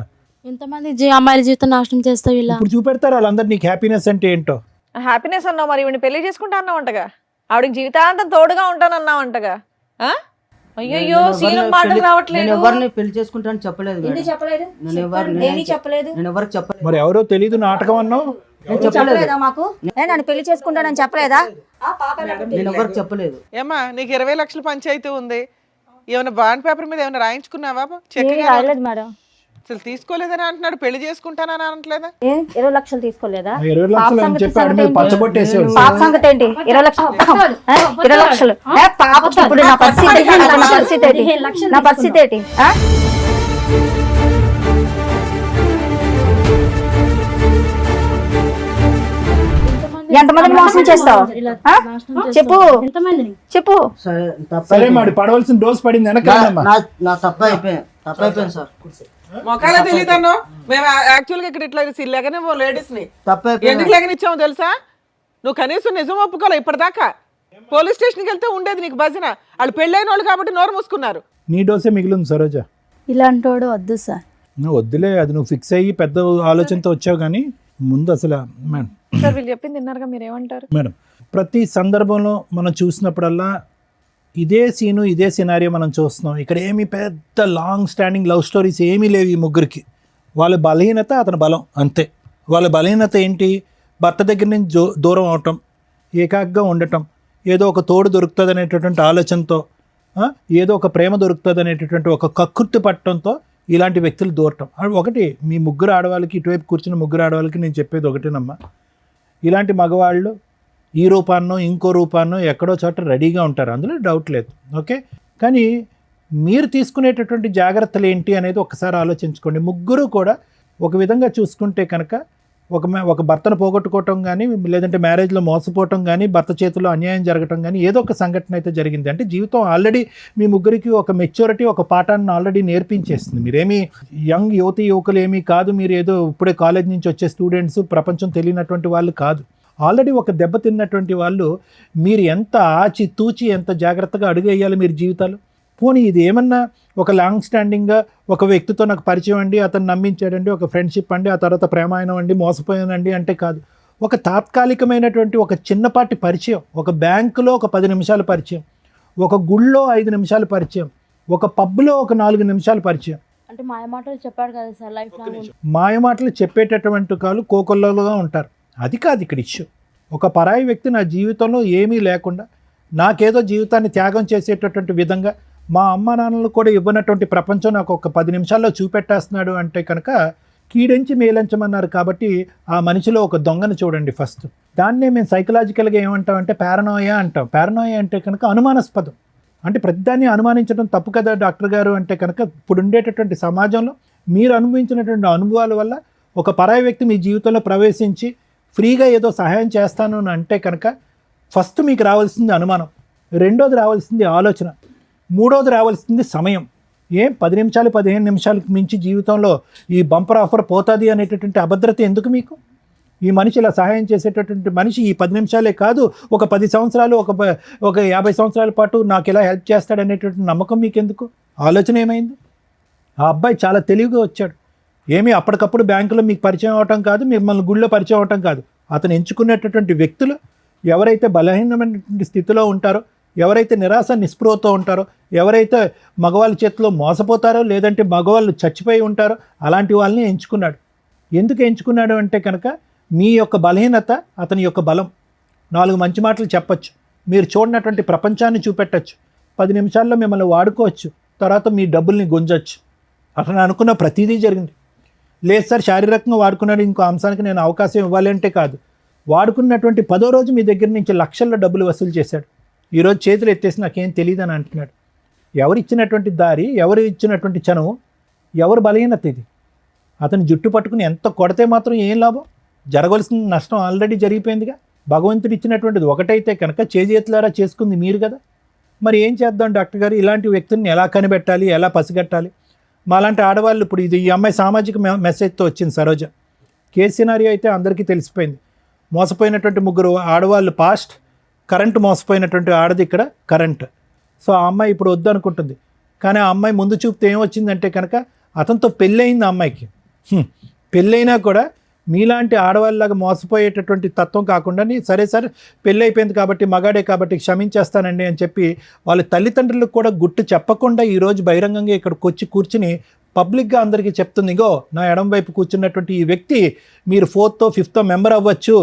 ఎంతమంది అమ్మాయిల జీవితం నాశనం చేస్తావు ఇలా? ఇప్పుడు చూపెడతారు వాళ్ళందరూ నీకు హ్యాపీనెస్ అంటే ఏంటో. హ్యాపీనెస్ అన్నావు, మరి ఈవిని పెళ్లి చేసుకుంటా అన్నావంటగా, ఆవిడకి జీవితాంతం తోడుగా ఉంటానన్నావంటగా. అయ్యో సీను మాటలు రావట్లేదు. ఎవరిని పెళ్లి చేసుకుంటానని చెప్పలేదు మేడం. ఎందుకు చెప్పలేదు? నేను ఎవరిని చెప్పలేదు. నేను ఎవరికి చెప్పలేదు. మరి ఎవరో తెలీదు నాటకం అన్నావు. చెప్పలేదా మాకు? నన్ను పెళ్లి చేసుకుంటానని చెప్పలేదా? నేను ఎవరికి చెప్పలేదు. ఏమ్మా నీకు 20 లక్షల పంచాయతీ ఉంది, ఏమైనా బాండ్ పేపర్ మీద ఏమైనా రాయించుకున్నావా? రాయలేదు మేడం. అసలు తీసుకోలేదని అంటున్నాడు, పెళ్లి చేసుకుంటానని అనట్లేదా? 20 లక్షలు తీసుకోలేదా? 20 లక్షలు అని చెప్పి ఆడి మీద పచ్చబొట్టేసాడు. పాప సంగతి ఏంటి? 20 లక్షలు 20 లక్షలు పాపకి ఇప్పుడు నా పరిస్థితి ఏంటి? నా పరిస్థితి ఏంటి? ఎంతమందిని మోసం చేస్తావు? చెప్పు. సరే మాడి పడవలసిన డోస్ పడింది వెనకాలమ్మా. నా తప్పు అయిపోయింది సార్. మొక్కలా తెలియదన్నో మేము యాక్చువల్గా ఇక్కడ ఇట్లా లేకనే లేడీస్ ని తప్పు ఎందుకు లేకనిచ్చాము తెలుసా? నువ్వు కనీసం నిజం ఒప్పుకోలే ఇప్పటిదాకా. పోలీస్ స్టేషన్కి వెళ్తే ఉండేది నీకు భజన. వాళ్ళు పెళ్ళైన వాళ్ళు కాబట్టి నోరు మూసుకున్నారు. నీ డోసే మిగిలింది సరోజ. ఇలాంటి వాడు వద్దు సార్. నువ్వు వద్దులే, అది నువ్వు ఫిక్స్ అయ్యి పెద్ద ఆలోచనతో వచ్చావు. కానీ ముందు అసలు మేడం సార్ వీళ్ళు చెప్పింది విన్నారుగా, మీరు ఏమంటారు? మేడం ప్రతి సందర్భంలో మనం చూసినప్పుడల్లా ఇదే సీను ఇదే సినారియో మనం చూస్తున్నాం. ఇక్కడ ఏమి పెద్ద లాంగ్ స్టాండింగ్ లవ్ స్టోరీస్ ఏమీ లేవు ఈ ముగ్గురికి. వాళ్ళ బలహీనత అతని బలం అంతే. వాళ్ళ బలహీనత ఏంటి? భర్త దగ్గర నుంచి దూరం అవటం, ఏకాగ్గా ఉండటం, ఏదో ఒక తోడు దొరుకుతుంది అనేటటువంటి ఆలోచనతో, ఏదో ఒక ప్రేమ దొరుకుతుంది అనేటటువంటి ఒక కక్కుర్తి పట్టడంతో ఇలాంటి వ్యక్తులు దూరటం. ఒకటి మీ ముగ్గురు ఆడవాళ్ళకి, ఇటువైపు కూర్చున్న ముగ్గురు ఆడవాళ్ళకి నేను చెప్పేది ఒకటేనమ్మా, ఇలాంటి మగవాళ్ళు ఈ రూపాన్నో ఇంకో రూపాన్నో ఎక్కడో చోట రెడీగా ఉంటారు, అందులో డౌట్ లేదు. ఓకే, కానీ మీరు తీసుకునేటటువంటి జాగ్రత్తలు ఏంటి అనేది ఒకసారి ఆలోచించుకోండి. ముగ్గురు కూడా ఒక విధంగా చూసుకుంటే కనుక ఒక భర్తను పోగొట్టుకోవటం కానీ, లేదంటే మ్యారేజ్లో మోసపోవటం కానీ, భర్త చేతిలో అన్యాయం జరగటం కానీ ఏదో ఒక సంఘటన అయితే జరిగింది. అంటే జీవితం ఆల్రెడీ మీ ముగ్గురికి ఒక మెచ్యూరిటీ, ఒక పాఠాన్ని ఆల్రెడీ నేర్పించేస్తుంది. మీరేమీ యంగ్ యువకులు ఏమీ కాదు, మీరు ఏదో ఇప్పుడే కాలేజ్ నుంచి వచ్చే స్టూడెంట్స్, ప్రపంచం తెలియనటువంటి వాళ్ళు కాదు. ఆల్రెడీ ఒక దెబ్బతిన్నటువంటి వాళ్ళు. మీరు ఎంత ఆచి తూచి ఎంత జాగ్రత్తగా అడుగేయాలి మీరు జీవితాలు. పోనీ ఇది ఏమన్నా ఒక లాంగ్ స్టాండింగ్గా ఒక వ్యక్తితో నాకు పరిచయం అండి, అతను నమ్మించాడండి, ఒక ఫ్రెండ్షిప్ అండి, ఆ తర్వాత ప్రేమాయణం అండి, మోసపోయానండి అంటే కాదు. ఒక తాత్కాలికమైనటువంటి ఒక చిన్నపాటి పరిచయం, ఒక బ్యాంకులో ఒక 10 నిమిషాల పరిచయం, ఒక గుళ్ళో 5 నిమిషాల పరిచయం, ఒక పబ్లో ఒక 4 నిమిషాల పరిచయం. అంటే మాయమాటలు చెప్పాడు కదా సార్, లైఫ్ లాంగ్ మాయమాటలు చెప్పేటటువంటి కాళ్ళు కోకొల్లలుగా ఉంటారు. అది కాదు ఇక్కడ ఇష్యూ. ఒక పరాయి వ్యక్తి నా జీవితంలో ఏమీ లేకుండా నాకేదో జీవితాన్ని త్యాగం చేసేటటువంటి విధంగా, మా అమ్మ నాన్నలు కూడా ఇవ్వనటువంటి ప్రపంచం నాకు ఒక 10 నిమిషాల్లో చూపెట్టేస్తున్నాడు అంటే కనుక కీడించి మేలంచమన్నారు. కాబట్టి ఆ మనిషిలో ఒక దొంగను చూడండి ఫస్ట్. దాన్నే మేము సైకలాజికల్గా ఏమంటామంటే పారనోయా అంటాం. పారనోయా అంటే కనుక అనుమానాస్పదం. అంటే ప్రతిదాన్ని అనుమానించడం తప్పు కదా డాక్టర్ గారు అంటే కనుక, ఇప్పుడు ఉండేటటువంటి సమాజంలో మీరు అనుభవించినటువంటి అనుభవాల వల్ల ఒక పరాయి వ్యక్తి మీ జీవితంలో ప్రవేశించి ఫ్రీగా ఏదో సహాయం చేస్తాను అని అంటే కనుక ఫస్ట్ మీకు రావాల్సింది అనుమానం. రెండోది రావాల్సింది ఆలోచన, మూడోది రావాల్సింది సమయం. 10 నిమిషాలు 15 నిమిషాలకు మించి జీవితంలో ఈ బంపర్ ఆఫర్ పోతుంది అనేటటువంటి అభద్రత ఎందుకు మీకు? ఈ మనిషి ఇలా సహాయం చేసేటటువంటి మనిషి ఈ 10 నిమిషాలే కాదు, ఒక 10 సంవత్సరాలు, ఒక 50 సంవత్సరాల పాటు నాకు ఇలా హెల్ప్ చేస్తాడనేటువంటి నమ్మకం మీకు ఎందుకు? ఆలోచన ఏమైంది? ఆ అబ్బాయి చాలా తెలివిగా వచ్చాడు. ఏమీ అప్పటికప్పుడు బ్యాంకులో మీకు పరిచయం అవటం కాదు, మిమ్మల్ని గుళ్ళో పరిచయం అవటం కాదు. అతను ఎంచుకునేటటువంటి వ్యక్తులు ఎవరైతే బలహీనమైనటువంటి స్థితిలో ఉంటారో, ఎవరైతే నిరాశ నిస్పృహతో ఉంటారో, ఎవరైతే మగవాళ్ళ చేతిలో మోసపోతారో, లేదంటే మగవాళ్ళు చచ్చిపోయి ఉంటారో, అలాంటి వాళ్ళని ఎంచుకున్నాడు. ఎందుకు ఎంచుకున్నాడు అంటే కనుక మీ యొక్క బలహీనత అతని యొక్క బలం. 4 మంచి మాటలు చెప్పచ్చు, మీరు చూడనటువంటి ప్రపంచాన్ని చూపెట్టచ్చు, 10 నిమిషాల్లో మిమ్మల్ని వాడుకోవచ్చు, తర్వాత మీ డబ్బుల్ని గుంజచ్చు. అతను అనుకున్న ప్రతిదీ జరిగింది. లేదు సార్ శారీరకంగా వాడుకున్నాడు, ఇంకో అంశానికి నేను అవకాశం ఇవ్వాలి అంటే కాదు. వాడుకున్నటువంటి 10వ రోజు మీ దగ్గర నుంచి లక్షల్లో డబ్బులు వసూలు చేశాడు. ఈరోజు చేతులు ఎత్తేసి నాకేం తెలియదు అని అంటున్నాడు. ఎవరు ఇచ్చినటువంటి దారి, ఎవరు ఇచ్చినటువంటి చనువు, ఎవరు బలహీనత ఇది? అతను జుట్టు పట్టుకుని ఎంత కొడితే మాత్రం ఏం లాభం? జరగవలసిన నష్టం ఆల్రెడీ జరిగిపోయిందిగా. భగవంతుడు ఇచ్చినటువంటిది ఒకటైతే కనుక చేతులారా చేసుకుంది మీరు కదా. మరి ఏం చేద్దాం డాక్టర్ గారు, ఇలాంటి వ్యక్తుల్ని ఎలా కనిపెట్టాలి, ఎలా పసిగట్టాలి? మాలాంటి ఆడవాళ్ళు ఇప్పుడు ఈ అమ్మాయి సామాజిక మెసేజ్తో వచ్చింది సరోజ. కేసు సినారియో అయితే అందరికీ తెలిసిపోయింది. మోసపోయినటువంటి 3 ఆడవాళ్ళు పాస్ట్, కరెంట్ మోసపోయినటువంటి ఆడది ఇక్కడ కరెంట్. సో ఆ అమ్మాయి ఇప్పుడు వద్దు అనుకుంటుంది. కానీ ఆ అమ్మాయి ముందు చూపుతో ఏమొచ్చిందంటే కనుక అతనితో పెళ్ళయింది. ఆ అమ్మాయికి పెళ్ళైనా కూడా మీలాంటి ఆడవాళ్ళలాగా మోసపోయేటటువంటి తత్వం కాకుండా సరే పెళ్ళి అయిపోయింది కాబట్టి మగాడే కాబట్టి క్షమించేస్తానండి అని చెప్పి వాళ్ళ తల్లిదండ్రులకు కూడా గుట్టు చెప్పకుండా ఈరోజు బహిరంగంగా ఇక్కడికి వచ్చి కూర్చుని పబ్లిక్గా అందరికీ చెప్తుంది, ఇగో నా ఎడం వైపు కూర్చున్నటువంటి ఈ వ్యక్తి మీరు 4th, 5th మెంబర్ అవ్వచ్చు,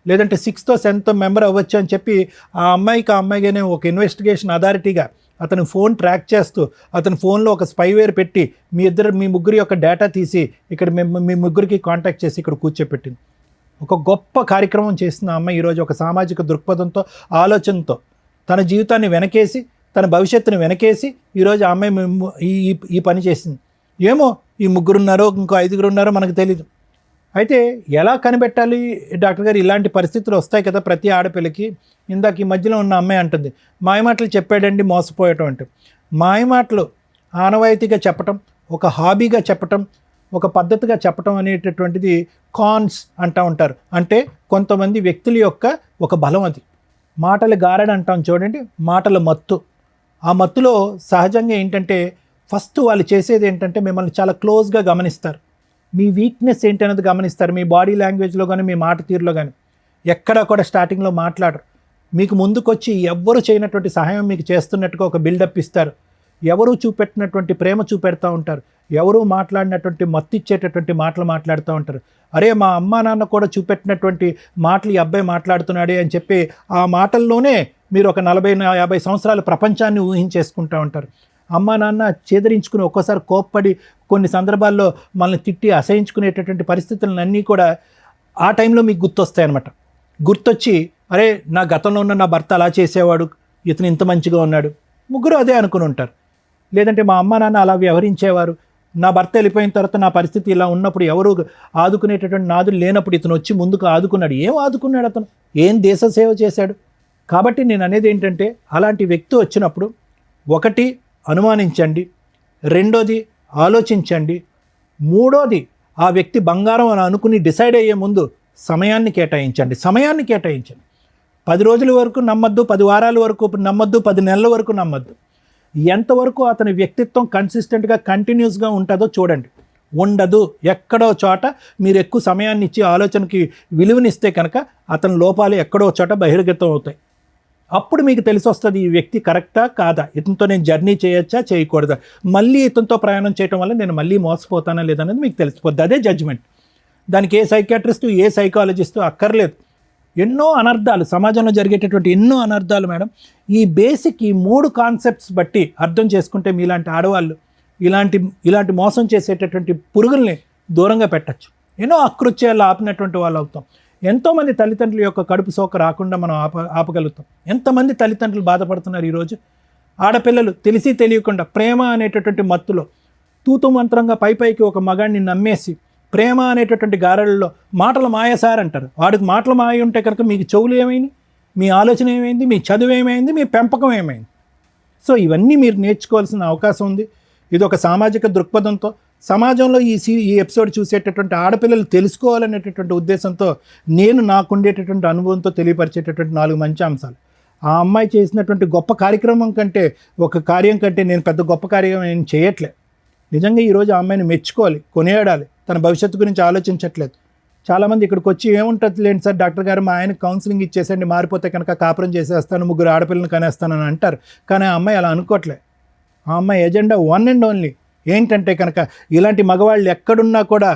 లేదంటే 6th, 7th మెంబర్ అవ్వచ్చు అని చెప్పి ఆ అమ్మాయిగానే ఒక ఇన్వెస్టిగేషన్ అథారిటీగా అతని ఫోన్ ట్రాక్ చేస్తూ అతని ఫోన్లో ఒక స్పైవేర్ పెట్టి మీ ముగ్గురి యొక్క డేటా తీసి ఇక్కడ మీ ముగ్గురికి కాంటాక్ట్ చేసి ఇక్కడ కూర్చోపెట్టింది. ఒక గొప్ప కార్యక్రమం చేసిన అమ్మాయి ఈరోజు ఒక సామాజిక దృక్పథంతో, ఆలోచనతో తన జీవితాన్ని వెనకేసి, తన భవిష్యత్తుని వెనకేసి ఈరోజు ఆ అమ్మాయి ఈ పని చేసింది. ఏమో ఈ 3 ఉన్నారో ఇంకో 5 ఉన్నారో మనకు తెలీదు. అయితే ఎలా కనిపెట్టాలి డాక్టర్ గారు? ఇలాంటి పరిస్థితులు వస్తాయి కదా ప్రతి ఆడపిల్లకి. ఇందాక ఈ మధ్యలో ఉన్న అమ్మాయి అంటుంది, మాయమాటలు చెప్పాడండి మోసపోయటం అంటే. మాయమాటలు ఆనవాయితీగా చెప్పటం, ఒక హాబీగా చెప్పటం, ఒక పద్ధతిగా చెప్పటం అనేటటువంటిది కాన్స్ అంటూ ఉంటారు. అంటే కొంతమంది వ్యక్తుల యొక్క ఒక బలం అది. మాటలు గారడి అంటాం చూడండి, మాటల మత్తు. ఆ మత్తులో సహజంగా ఏంటంటే ఫస్ట్ వాళ్ళు చేసేది ఏంటంటే మిమ్మల్ని చాలా క్లోజ్గా గమనిస్తారు. మీ వీక్నెస్ ఏంటి అనేది గమనిస్తారు. మీ బాడీ లాంగ్వేజ్లో కానీ, మీ మాట తీరులో కానీ. ఎక్కడా కూడా స్టార్టింగ్లో మాట్లాడరు. మీకు ముందుకొచ్చి ఎవ్వరూ చేయనటువంటి సహాయం మీకు చేస్తున్నట్టుగా ఒక బిల్డప్ ఇస్తారు. ఎవరూ చూపెట్టినటువంటి ప్రేమ చూపెడతా ఉంటారు. ఎవరూ మాట్లాడినటువంటి మత్తిచ్చేటటువంటి మాటలు మాట్లాడుతూ ఉంటారు. అరే మా అమ్మా నాన్న కూడా చూపెట్టినటువంటి మాటలు ఈ అబ్బాయి మాట్లాడుతున్నాడే అని చెప్పి ఆ మాటల్లోనే మీరు ఒక 40-50 సంవత్సరాల ప్రపంచాన్ని ఊహించేసుకుంటూ ఉంటారు. అమ్మా నాన్న చేదరించుకుని ఒక్కోసారి కోప్పడి కొన్ని సందర్భాల్లో మనల్ని తిట్టి అసహించుకునేటటువంటి పరిస్థితులన్నీ కూడా ఆ టైంలో మీకు గుర్తొస్తాయన్నమాట. గుర్తొచ్చి అరే నా గతంలో ఉన్న నా భర్త అలా చేసేవాడు, ఇతను ఇంత మంచిగా ఉన్నాడు, ముగ్గురు అదే అనుకుని ఉంటారు. లేదంటే మా అమ్మ నాన్న అలా వ్యవహరించేవారు, నా భర్త వెళ్ళిపోయిన తర్వాత నా పరిస్థితి ఇలా ఉన్నప్పుడు ఎవరు ఆదుకునేటటువంటి నాదులు లేనప్పుడు ఇతను వచ్చి ముందుకు ఆదుకున్నాడు. ఏం ఆదుకున్నాడు అతను? ఏం దేశ సేవ చేశాడు? కాబట్టి నేను అనేది ఏంటంటే అలాంటి వ్యక్తి వచ్చినప్పుడు ఒకటి అనుమానించండి, రెండోది ఆలోచించండి, మూడోది ఆ వ్యక్తి బంగారం అని అనుకుని డిసైడ్ అయ్యే ముందు సమయాన్ని కేటాయించండి. 10 రోజుల వరకు నమ్మద్దు, 10 వారాల వరకు నమ్మద్దు, 10 నెలల వరకు నమ్మద్దు. ఎంతవరకు అతని వ్యక్తిత్వం కన్సిస్టెంట్గా కంటిన్యూస్గా ఉంటుందో చూడండి. ఉండదు, ఎక్కడో చోట మీరు ఎక్కువ సమయాన్ని ఇచ్చి ఆలోచనకి విలువనిస్తే కనుక అతని లోపాలు ఎక్కడో చోట బహిర్గతం అవుతాయి. అప్పుడు మీకు తెలిసి వస్తుంది ఈ వ్యక్తి కరెక్టా కాదా, ఇతనితో నేను జర్నీ చేయొచ్చా చేయకూడదా, మళ్ళీ ఇతనితో ప్రయాణం చేయడం వల్ల నేను మళ్ళీ మోసపోతానా లేదనేది మీకు తెలిసిపోద్ది. అదే జడ్జిమెంట్. దానికి ఏ సైకియాట్రిస్టు ఏ సైకాలజిస్టు అక్కర్లేదు. ఎన్నో అనర్థాలు సమాజంలో జరిగేటటువంటి ఎన్నో అనర్థాలు మేడం ఈ బేసిక్ ఈ 3 కాన్సెప్ట్స్ బట్టి అర్థం చేసుకుంటే మీలాంటి ఆడవాళ్ళు ఇలాంటి మోసం చేసేటటువంటి పురుగుల్ని దూరంగా పెట్టచ్చు. ఎన్నో అకృత్యాలు ఆపినటువంటి వాళ్ళు అవుతాం. ఎంతోమంది తల్లిదండ్రుల యొక్క కడుపు సోక రాకుండా మనం ఆపగలుగుతాం. ఎంతమంది తల్లిదండ్రులు బాధపడుతున్నారు ఈరోజు. ఆడపిల్లలు తెలిసి తెలియకుండా ప్రేమ అనేటటువంటి మత్తులో తూతు మంత్రంగా పైకి ఒక మగాడిని నమ్మేసి ప్రేమ అనేటటువంటి గారలలో మాటలు మాయ సార్ అంటారు. వాడికి మాటలు మాయ ఉంటే కనుక మీకు చెవులు ఏమైనా మీ ఆలోచన ఏమైంది, మీ చదువు ఏమైంది, మీ పెంపకం ఏమైంది? సో ఇవన్నీ మీరు నేర్చుకోవాల్సిన అవకాశం ఉంది. ఇది ఒక సామాజిక దృక్పథంతో సమాజంలో ఈ ఎపిసోడ్ చూసేటటువంటి ఆడపిల్లలు తెలుసుకోవాలనేటటువంటి ఉద్దేశంతో నేను నాకుండేటటువంటి అనుభవంతో తెలియపరిచేటటువంటి 4 మంచి అంశాలు. ఆ అమ్మాయి చేసినటువంటి గొప్ప కార్యక్రమం కంటే, ఒక కార్యం కంటే నేను పెద్ద గొప్ప కార్యం ఏం చేయట్లే. నిజంగా ఈరోజు ఆ అమ్మాయిని మెచ్చుకోవాలి, కొనియాడాలి. తన భవిష్యత్తు గురించి ఆలోచించట్లేదు. చాలామంది ఇక్కడికి వచ్చి ఏముంటుంది లేండి సార్, డాక్టర్ గారు మా ఆయనకు కౌన్సిలింగ్ ఇచ్చేసండి, మారిపోతే కనుక కాపురం చేసేస్తాను, 3 ఆడపిల్లని కనేస్తానని అంటారు. కానీ ఆ అమ్మాయి అలా అనుకోవట్లే. ఆ అమ్మాయి ఎజెండా 1 and only ఏంటంటే కనుక ఇలాంటి మగవాళ్ళు ఎక్కడున్నా కూడా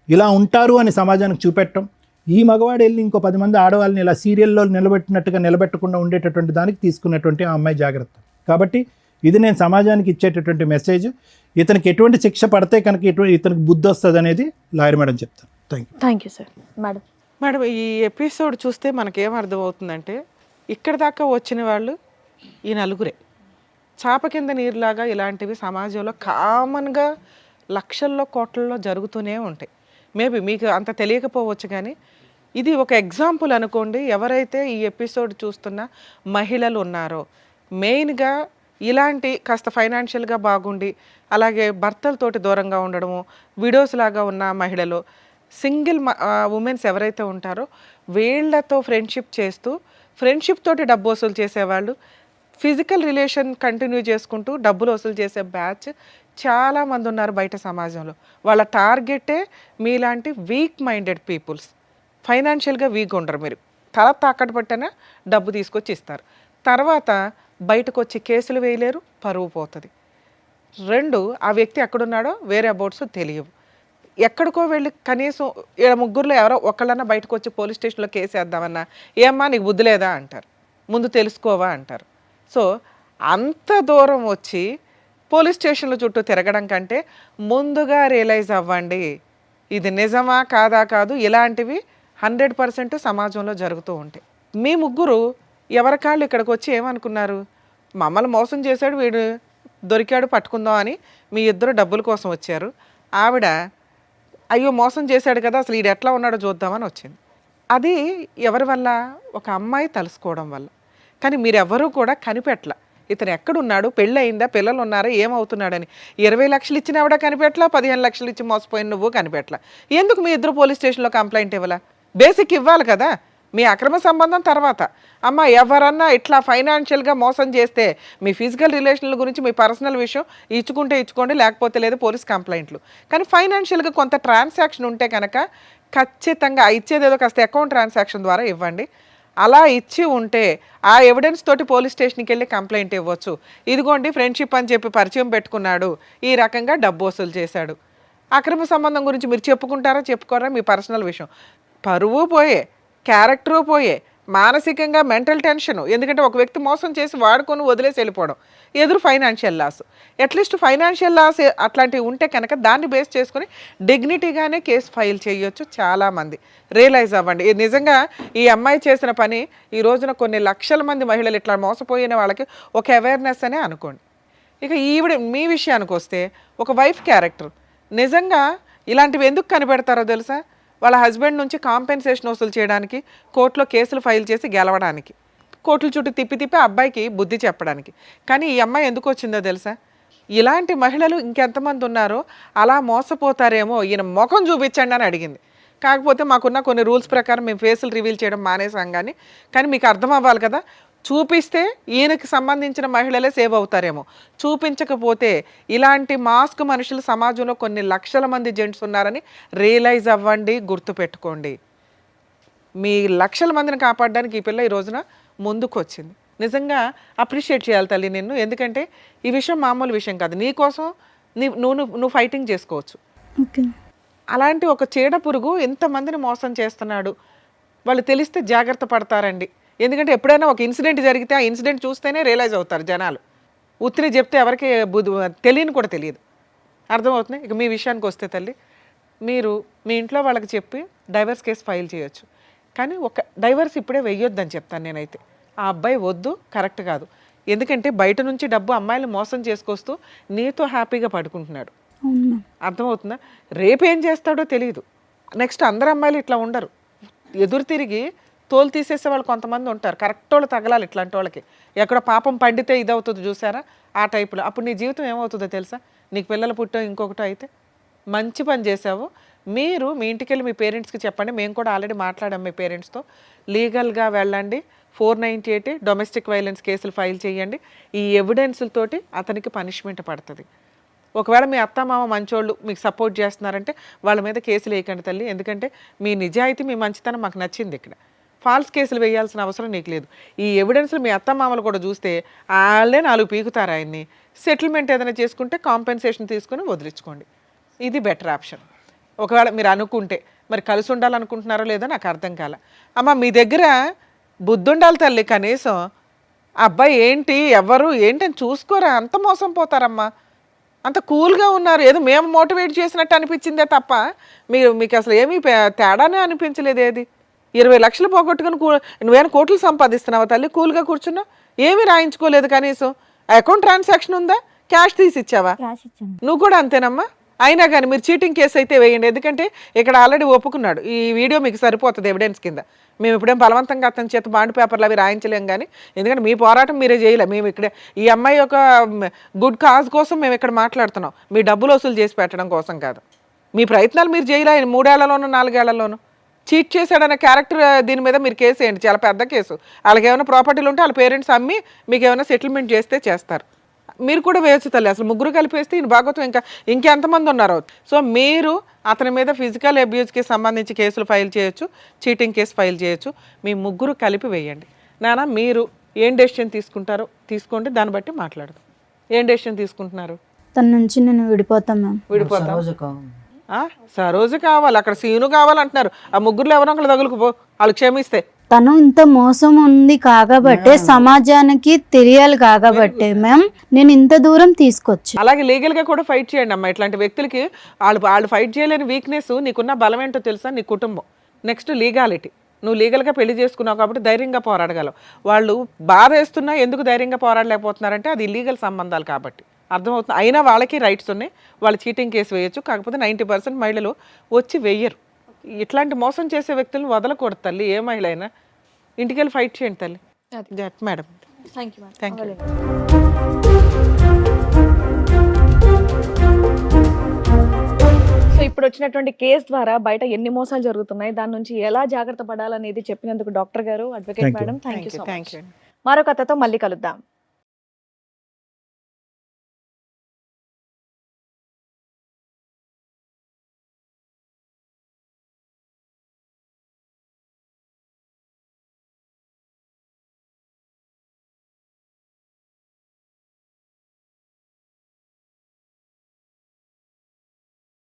ఇలా ఉంటారు అని సమాజానికి చూపెట్టడం. ఈ మగవాడు వెళ్ళి ఇంకో 10 మంది ఆడవాళ్ళని ఇలా సీరియల్లో నిలబెట్టకుండా ఉండేటటువంటి దానికి తీసుకున్నటువంటి ఆ అమ్మాయి జాగ్రత్త. కాబట్టి ఇది నేను సమాజానికి ఇచ్చేటటువంటి మెసేజ్. ఇతనికి ఎటువంటి శిక్ష పడితే కనుక ఇతనికి బుద్ధి వస్తుంది అనేది లాయర్ మేడం చెప్తాను. Thank you sir. మేడం, ఈ ఎపిసోడ్ చూస్తే మనకేం అర్థమవుతుందంటే, ఇక్కడ దాకా వచ్చిన వాళ్ళు ఈ నలుగురే. చాప కింద నీరులాగా ఇలాంటివి సమాజంలో కామన్గా లక్షల్లో కోట్లలో జరుగుతూనే ఉంటాయి. మేబీ మీకు అంత తెలియకపోవచ్చు, కానీ ఇది ఒక ఎగ్జాంపుల్ అనుకోండి. ఎవరైతే ఈ ఎపిసోడ్ చూస్తున్న మహిళలు ఉన్నారో, మెయిన్గా ఇలాంటి కాస్త ఫైనాన్షియల్గా బాగుండి, అలాగే భర్తలతోటి దూరంగా ఉండడము, విడోస్ లాగా ఉన్న మహిళలు, సింగిల్ ఉమెన్స్ ఎవరైతే ఉంటారో వీళ్ళతో ఫ్రెండ్షిప్ చేస్తూ ఫ్రెండ్షిప్ తోటి డబ్బు వసూలు చేసేవాళ్ళు, ఫిజికల్ రిలేషన్ కంటిన్యూ చేసుకుంటూ డబ్బులు వసూలు చేసే బ్యాచ్ చాలామంది ఉన్నారు బయట సమాజంలో. వాళ్ళ టార్గెటే మీలాంటి వీక్ మైండెడ్ పీపుల్స్. ఫైనాన్షియల్గా వీక్ ఉండరు, మీరు తల తాకట్టు పట్టినా డబ్బు తీసుకొచ్చి ఇస్తారు. తర్వాత బయటకు వచ్చి కేసులు వేయలేరు, పరువు పోతుంది. 2, ఆ వ్యక్తి ఎక్కడున్నాడో వేరే అబౌట్స్ తెలియవు. ఎక్కడికో వెళ్ళి కనీసం 3 ఎవరో ఒకళ్ళన్నా బయటకు వచ్చి పోలీస్ స్టేషన్లో కేసు వేద్దామన్నా, ఏమ్మా నీకు బుద్ధి లేదా అంటారు, ముందు తెలుసుకోవా అంటారు. సో అంత దూరం వచ్చి పోలీస్ స్టేషన్ల చుట్టూ తిరగడం కంటే ముందుగా రియలైజ్ అవ్వండి, ఇది నిజమా కాదా కాదు. ఇలాంటివి 100% సమాజంలో జరుగుతూ ఉంటాయి. మీ 3 ఎవరికాళ్ళు ఇక్కడికి వచ్చి ఏమనుకున్నారు, మమ్మల్ని మోసం చేశాడు వీడు, దొరికాడు పట్టుకుందాం అని మీ 2 డబ్బుల కోసం వచ్చారు. ఆవిడ అయ్యో మోసం చేశాడు కదా, అసలు వీడు ఎట్లా ఉన్నాడో చూద్దామని వచ్చింది. అది ఎవరి వల్ల? ఒక అమ్మాయి తలుసుకోవడం వల్ల. కానీ మీరెవరూ కూడా కనిపెట్టల, ఇతను ఎక్కడున్నాడు, పెళ్ళి అయిందా, పిల్లలు ఉన్నారా, ఏమవుతున్నాడని. 20 లక్షలు ఇచ్చిన ఆవిడ కనిపెట్టలా, 15 లక్షలు ఇచ్చి మోసపోయిన నువ్వు కనిపెట్టలా. ఎందుకు మీ 2 పోలీస్ స్టేషన్లో కంప్లైంట్ ఇవ్వాలా? బేసిక్ ఇవ్వాలి కదా. మీ అక్రమ సంబంధం తర్వాత, అమ్మ ఎవరన్నా ఇట్లా ఫైనాన్షియల్గా మోసం చేస్తే మీ ఫిజికల్ రిలేషన్ల గురించి మీ పర్సనల్ విషయం ఇచ్చుకుంటే ఇచ్చుకోండి, లేకపోతే లేదు పోలీస్ కంప్లైంట్లు. కానీ ఫైనాన్షియల్గా కొంత ట్రాన్సాక్షన్ ఉంటే కనుక ఖచ్చితంగా ఇచ్చేది ఏదో కాస్త అకౌంట్ ట్రాన్సాక్షన్ ద్వారా ఇవ్వండి. అలా ఇచ్చి ఉంటే ఆ ఎవిడెన్స్ తోటి పోలీస్ స్టేషన్కి వెళ్ళి కంప్లైంట్ ఇవ్వచ్చు. ఇదిగోండి ఫ్రెండ్షిప్ అని చెప్పి పరిచయం పెట్టుకున్నాడు, ఈ రకంగా డబ్బు వసూలు చేశాడు. అక్రమ సంబంధం గురించి మీరు చెప్పుకుంటారా చెప్పుకోరా, మీ పర్సనల్ విషయం. పరువు పోయే, క్యారెక్టరు పోయే, మానసికంగా మెంటల్ టెన్షను. ఎందుకంటే ఒక వ్యక్తి మోసం చేసి వాడుకొని వదిలేసి వెళ్ళిపోవడం, ఎదురు financial loss. At least financial loss అట్లాంటివి ఉంటే కనుక దాన్ని బేస్ చేసుకొని డిగ్నిటీగానే కేసు ఫైల్ చేయొచ్చు. చాలామంది రియలైజ్ అవ్వండి. నిజంగా ఈ అమ్మాయి చేసిన పని ఈ రోజున కొన్ని లక్షల మంది మహిళలు ఇట్లా మోసపోయిన వాళ్ళకి ఒక అవేర్నెస్ అనే అనుకోండి. ఇక ఈవిడ మీ విషయానికి వస్తే ఒక వైఫ్ క్యారెక్టర్. నిజంగా ఇలాంటివి ఎందుకు కనిపెడతారో తెలుసా? వాళ్ళ హస్బెండ్ నుంచి కాంపెన్సేషన్ వసూలు చేయడానికి, కోర్టులో కేసులు ఫైల్ చేసి గెలవడానికి, కోర్టుల చుట్టూ తిప్పి అబ్బాయికి బుద్ధి చెప్పడానికి. కానీ ఈ అమ్మాయి ఎందుకు వచ్చిందో తెలుసా? ఇలాంటి మహిళలు ఇంకెంతమంది ఉన్నారో అలా మోసపోతారేమో, ఈయన ముఖం చూపించండి అని అడిగింది. కాకపోతే మాకున్న కొన్ని రూల్స్ ప్రకారం మేము ఫేసులు రివీల్ చేయడం మానేసాం. కానీ మీకు అర్థం అవ్వాలి కదా, చూపిస్తే ఈయనకి సంబంధించిన మహిళలే సేవ్ అవుతారేమో, చూపించకపోతే ఇలాంటి మాస్క్ మనుషులు సమాజంలో కొన్ని లక్షల మంది జెంట్స్ ఉన్నారని రియలైజ్ అవ్వండి, గుర్తుపెట్టుకోండి. మీ లక్షల మందిని కాపాడడానికి ఈ పిల్ల ఈ రోజున ముందుకు వచ్చింది. నిజంగా అప్రిషియేట్ చేయాలి తల్లి నిన్ను. ఎందుకంటే ఈ విషయం మామూలు విషయం కాదు. నీకోసం నువ్వు ఫైటింగ్ చేసుకోవచ్చు. అలాంటి ఒక చీడ పురుగు ఎంతమందిని మోసం చేస్తున్నాడు, వాళ్ళు తెలిస్తే జాగ్రత్త పడతారండి. ఎందుకంటే ఎప్పుడైనా ఒక ఇన్సిడెంట్ జరిగితే ఆ ఇన్సిడెంట్ చూస్తేనే రియలైజ్ అవుతారు జనాలు. ఉత్తిని చెప్తే ఎవరికి తెలియని కూడా తెలియదు. అర్థమవుతుంది. ఇక మీ విషయానికి వస్తే తల్లి, మీరు మీ ఇంట్లో వాళ్ళకి చెప్పి డైవర్స్ కేసు ఫైల్ చేయొచ్చు. కానీ ఒక డైవర్స్ ఇప్పుడే వెయ్యొద్దని చెప్తాను నేనైతే. ఆ అబ్బాయి వద్దు, కరెక్ట్ కాదు. ఎందుకంటే బయట నుంచి డబ్బు అమ్మాయిలు మోసం చేసుకొస్తూ నీతో హ్యాపీగా పడుకుంటున్నాడు. అర్థమవుతుందా? రేపు ఏం చేస్తాడో తెలియదు. నెక్స్ట్ అందరు అమ్మాయిలు ఇట్లా ఉండరు. ఎదురు తిరిగి తోలు తీసేసే వాళ్ళు కొంతమంది ఉంటారు, కరెక్ట్ వాళ్ళు తగలాలి ఇట్లాంటి వాళ్ళకి. ఎక్కడ పాపం పండితే ఇదవుతుంది చూసారా, ఆ టైపులో. అప్పుడు నీ జీవితం ఏమవుతుందో తెలుసా, నీకు పిల్లలు పుట్టో ఇంకొకటో అయితే. మంచి పని చేసావు. మీరు మీ ఇంటికి వెళ్ళి మీ పేరెంట్స్కి చెప్పండి, మేము కూడా ఆల్రెడీ మాట్లాడాం మీ పేరెంట్స్తో. లీగల్గా వెళ్ళండి, 498 డొమెస్టిక్ వైలెన్స్ కేసులు ఫైల్ చేయండి. ఈ ఎవిడెన్స్లతోటి అతనికి పనిష్మెంట్ పడుతుంది. ఒకవేళ మీ అత్త మామ మంచోళ్ళు మీకు సపోర్ట్ చేస్తున్నారంటే వాళ్ళ మీద కేసులు వేయకండి తల్లి, ఎందుకంటే మీ నిజాయితీ మీ మంచితనం మాకు నచ్చింది. ఇక్కడ ఫాల్స్ కేసులు వేయాల్సిన అవసరం నీకు లేదు. ఈ ఎవిడెన్స్లు మీ అత్త మామలు కూడా చూస్తే వాళ్ళే 4 పీకుతారు ఆయన్ని. సెటిల్మెంట్ ఏదైనా చేసుకుంటే కాంపెన్సేషన్ తీసుకుని వదిలించుకోండి, ఇది బెటర్ ఆప్షన్. ఒకవేళ మీరు అనుకుంటే, మరి కలిసి ఉండాలనుకుంటున్నారో లేదో నాకు అర్థం కాల. అమ్మ మీ దగ్గర బుద్ధి ఉండాలి తల్లి, కనీసం అబ్బాయి ఏంటి ఎవరు ఏంటి అని చూసుకోరా, అంత మోసం పోతారమ్మా. అంత కూల్గా ఉన్నారు, ఏదో మేము మోటివేట్ చేసినట్టు అనిపించిందే తప్ప మీకు అసలు ఏమీ తేడానే అనిపించలేదు. ఏది 20 లక్షలు పోగొట్టుకుని నువ్వేమైనా కోట్లు సంపాదిస్తున్నావా తల్లి, కూల్గా కూర్చున్నావు, ఏమీ రాయించుకోలేదు కనీసం. అకౌంట్ ట్రాన్సాక్షన్ ఉందా, క్యాష్ తీసి ఇచ్చావా? క్యాష్ ఇచ్చాను. నువ్వు కూడా అంతేనమ్మా. అయినా కానీ మీరు చీటింగ్ కేసు అయితే వేయండి, ఎందుకంటే ఇక్కడ ఆల్రెడీ ఒప్పుకున్నాడు. ఈ వీడియో మీకు సరిపోతుంది ఎవిడెన్స్ కింద. మేము ఇప్పుడేం బలవంతంగా అతని చేత బాండ్ పేపర్లు అవి రాయించలేం, కానీ ఎందుకంటే మీ పోరాటం మీరే చేయలే. మేము ఇక్కడ ఈ అమ్మాయి యొక్క గుడ్ కాజ్ కోసం మేము ఇక్కడ మాట్లాడుతున్నాం, మీ డబ్బులు వసూలు చేసి పెట్టడం కోసం కాదు. మీ ప్రయత్నాలు మీరు చేయలే 3 ఏళ్లలోనూ 4 ఏళ్లలోనూ. చీట్ చేశాడన్న క్యారెక్టర్ దీని మీద మీరు కేసు వేయండి, చాలా పెద్ద కేసు. వాళ్ళకి ఏమైనా ప్రాపర్టీలు ఉంటే వాళ్ళ పేరెంట్స్ అమ్మి మీకు ఏమైనా సెటిల్మెంట్ చేస్తే చేస్తారు. మీరు కూడా వేయచ్చు తల్లి, అసలు ముగ్గురు కలిపేస్తే ఈయన భాగవతం ఇంకెంతమంది ఉన్నారు. సో మీరు అతని మీద ఫిజికల్ అబ్యూస్కి సంబంధించి కేసులు ఫైల్ చేయొచ్చు, చీటింగ్ కేసు ఫైల్ చేయొచ్చు. మీ ముగ్గురు కలిపి వేయండి. నాన్న మీరు ఏం డెసిషన్ తీసుకుంటారో తీసుకోండి, దాన్ని బట్టి మాట్లాడదాం. ఏం డెసిషన్ తీసుకుంటున్నారు? తన నుంచి నేను విడిపోతాం మ్యామ్. విడిపోతాం. సరోజ కావాలి. సరోజు కావాలి, అక్కడ సీను కావాలంటున్నారు. ఆ ముగ్గురులో ఎవరో ఒకళ్ళు తగులుకుపో, వాళ్ళు క్షమిస్తే. తను ఇంత మోసం ఉంది కాకబట్టే, సమాజానికి తెలియాలి కాకబట్టే మ్యామ్ నేను ఇంత దూరం తీసుకొచ్చి. అలాగే లీగల్గా కూడా ఫైట్ చేయండి అమ్మా. ఇట్లాంటి వ్యక్తులకి వాళ్ళు ఫైట్ చేయలేని వీక్నెస్, నీకున్న బలం ఏంటో తెలుసా, నీ కుటుంబం. Next legality. నువ్వు లీగల్గా పెళ్లి చేసుకున్నావు కాబట్టి ధైర్యంగా పోరాడగలవు. వాళ్ళు బాధ వేస్తున్నా ఎందుకు ధైర్యంగా పోరాడలేకపోతున్నారంటే అది ఇల్లీగల్ సంబంధాలు కాబట్టి. అర్థమవుతుంది. అయినా వాళ్ళకి రైట్స్ ఉన్నాయి, వాళ్ళు చీటింగ్ కేసు వేయచ్చు. కాకపోతే 90% మహిళలు వచ్చి వేయరు. ఇట్లాంటి మోసం చేసే వ్యక్తులను వదలకూడదు తల్లి, ఏ మహిళ అయినా. ఇంటికి వెళ్ళి ఫైట్ చేయండి తల్లి. Madam thank you. సో ఇప్పుడు వచ్చినటువంటి కేసు ద్వారా బయట ఎన్ని మోసాలు జరుగుతున్నాయి, దాని నుంచి ఎలా జాగ్రత్త పడాలనేది చెప్పినందుకు డాక్టర్ గారు, advocate madam, thank you so much. మరొక కథతో మళ్ళీ కలుద్దాం.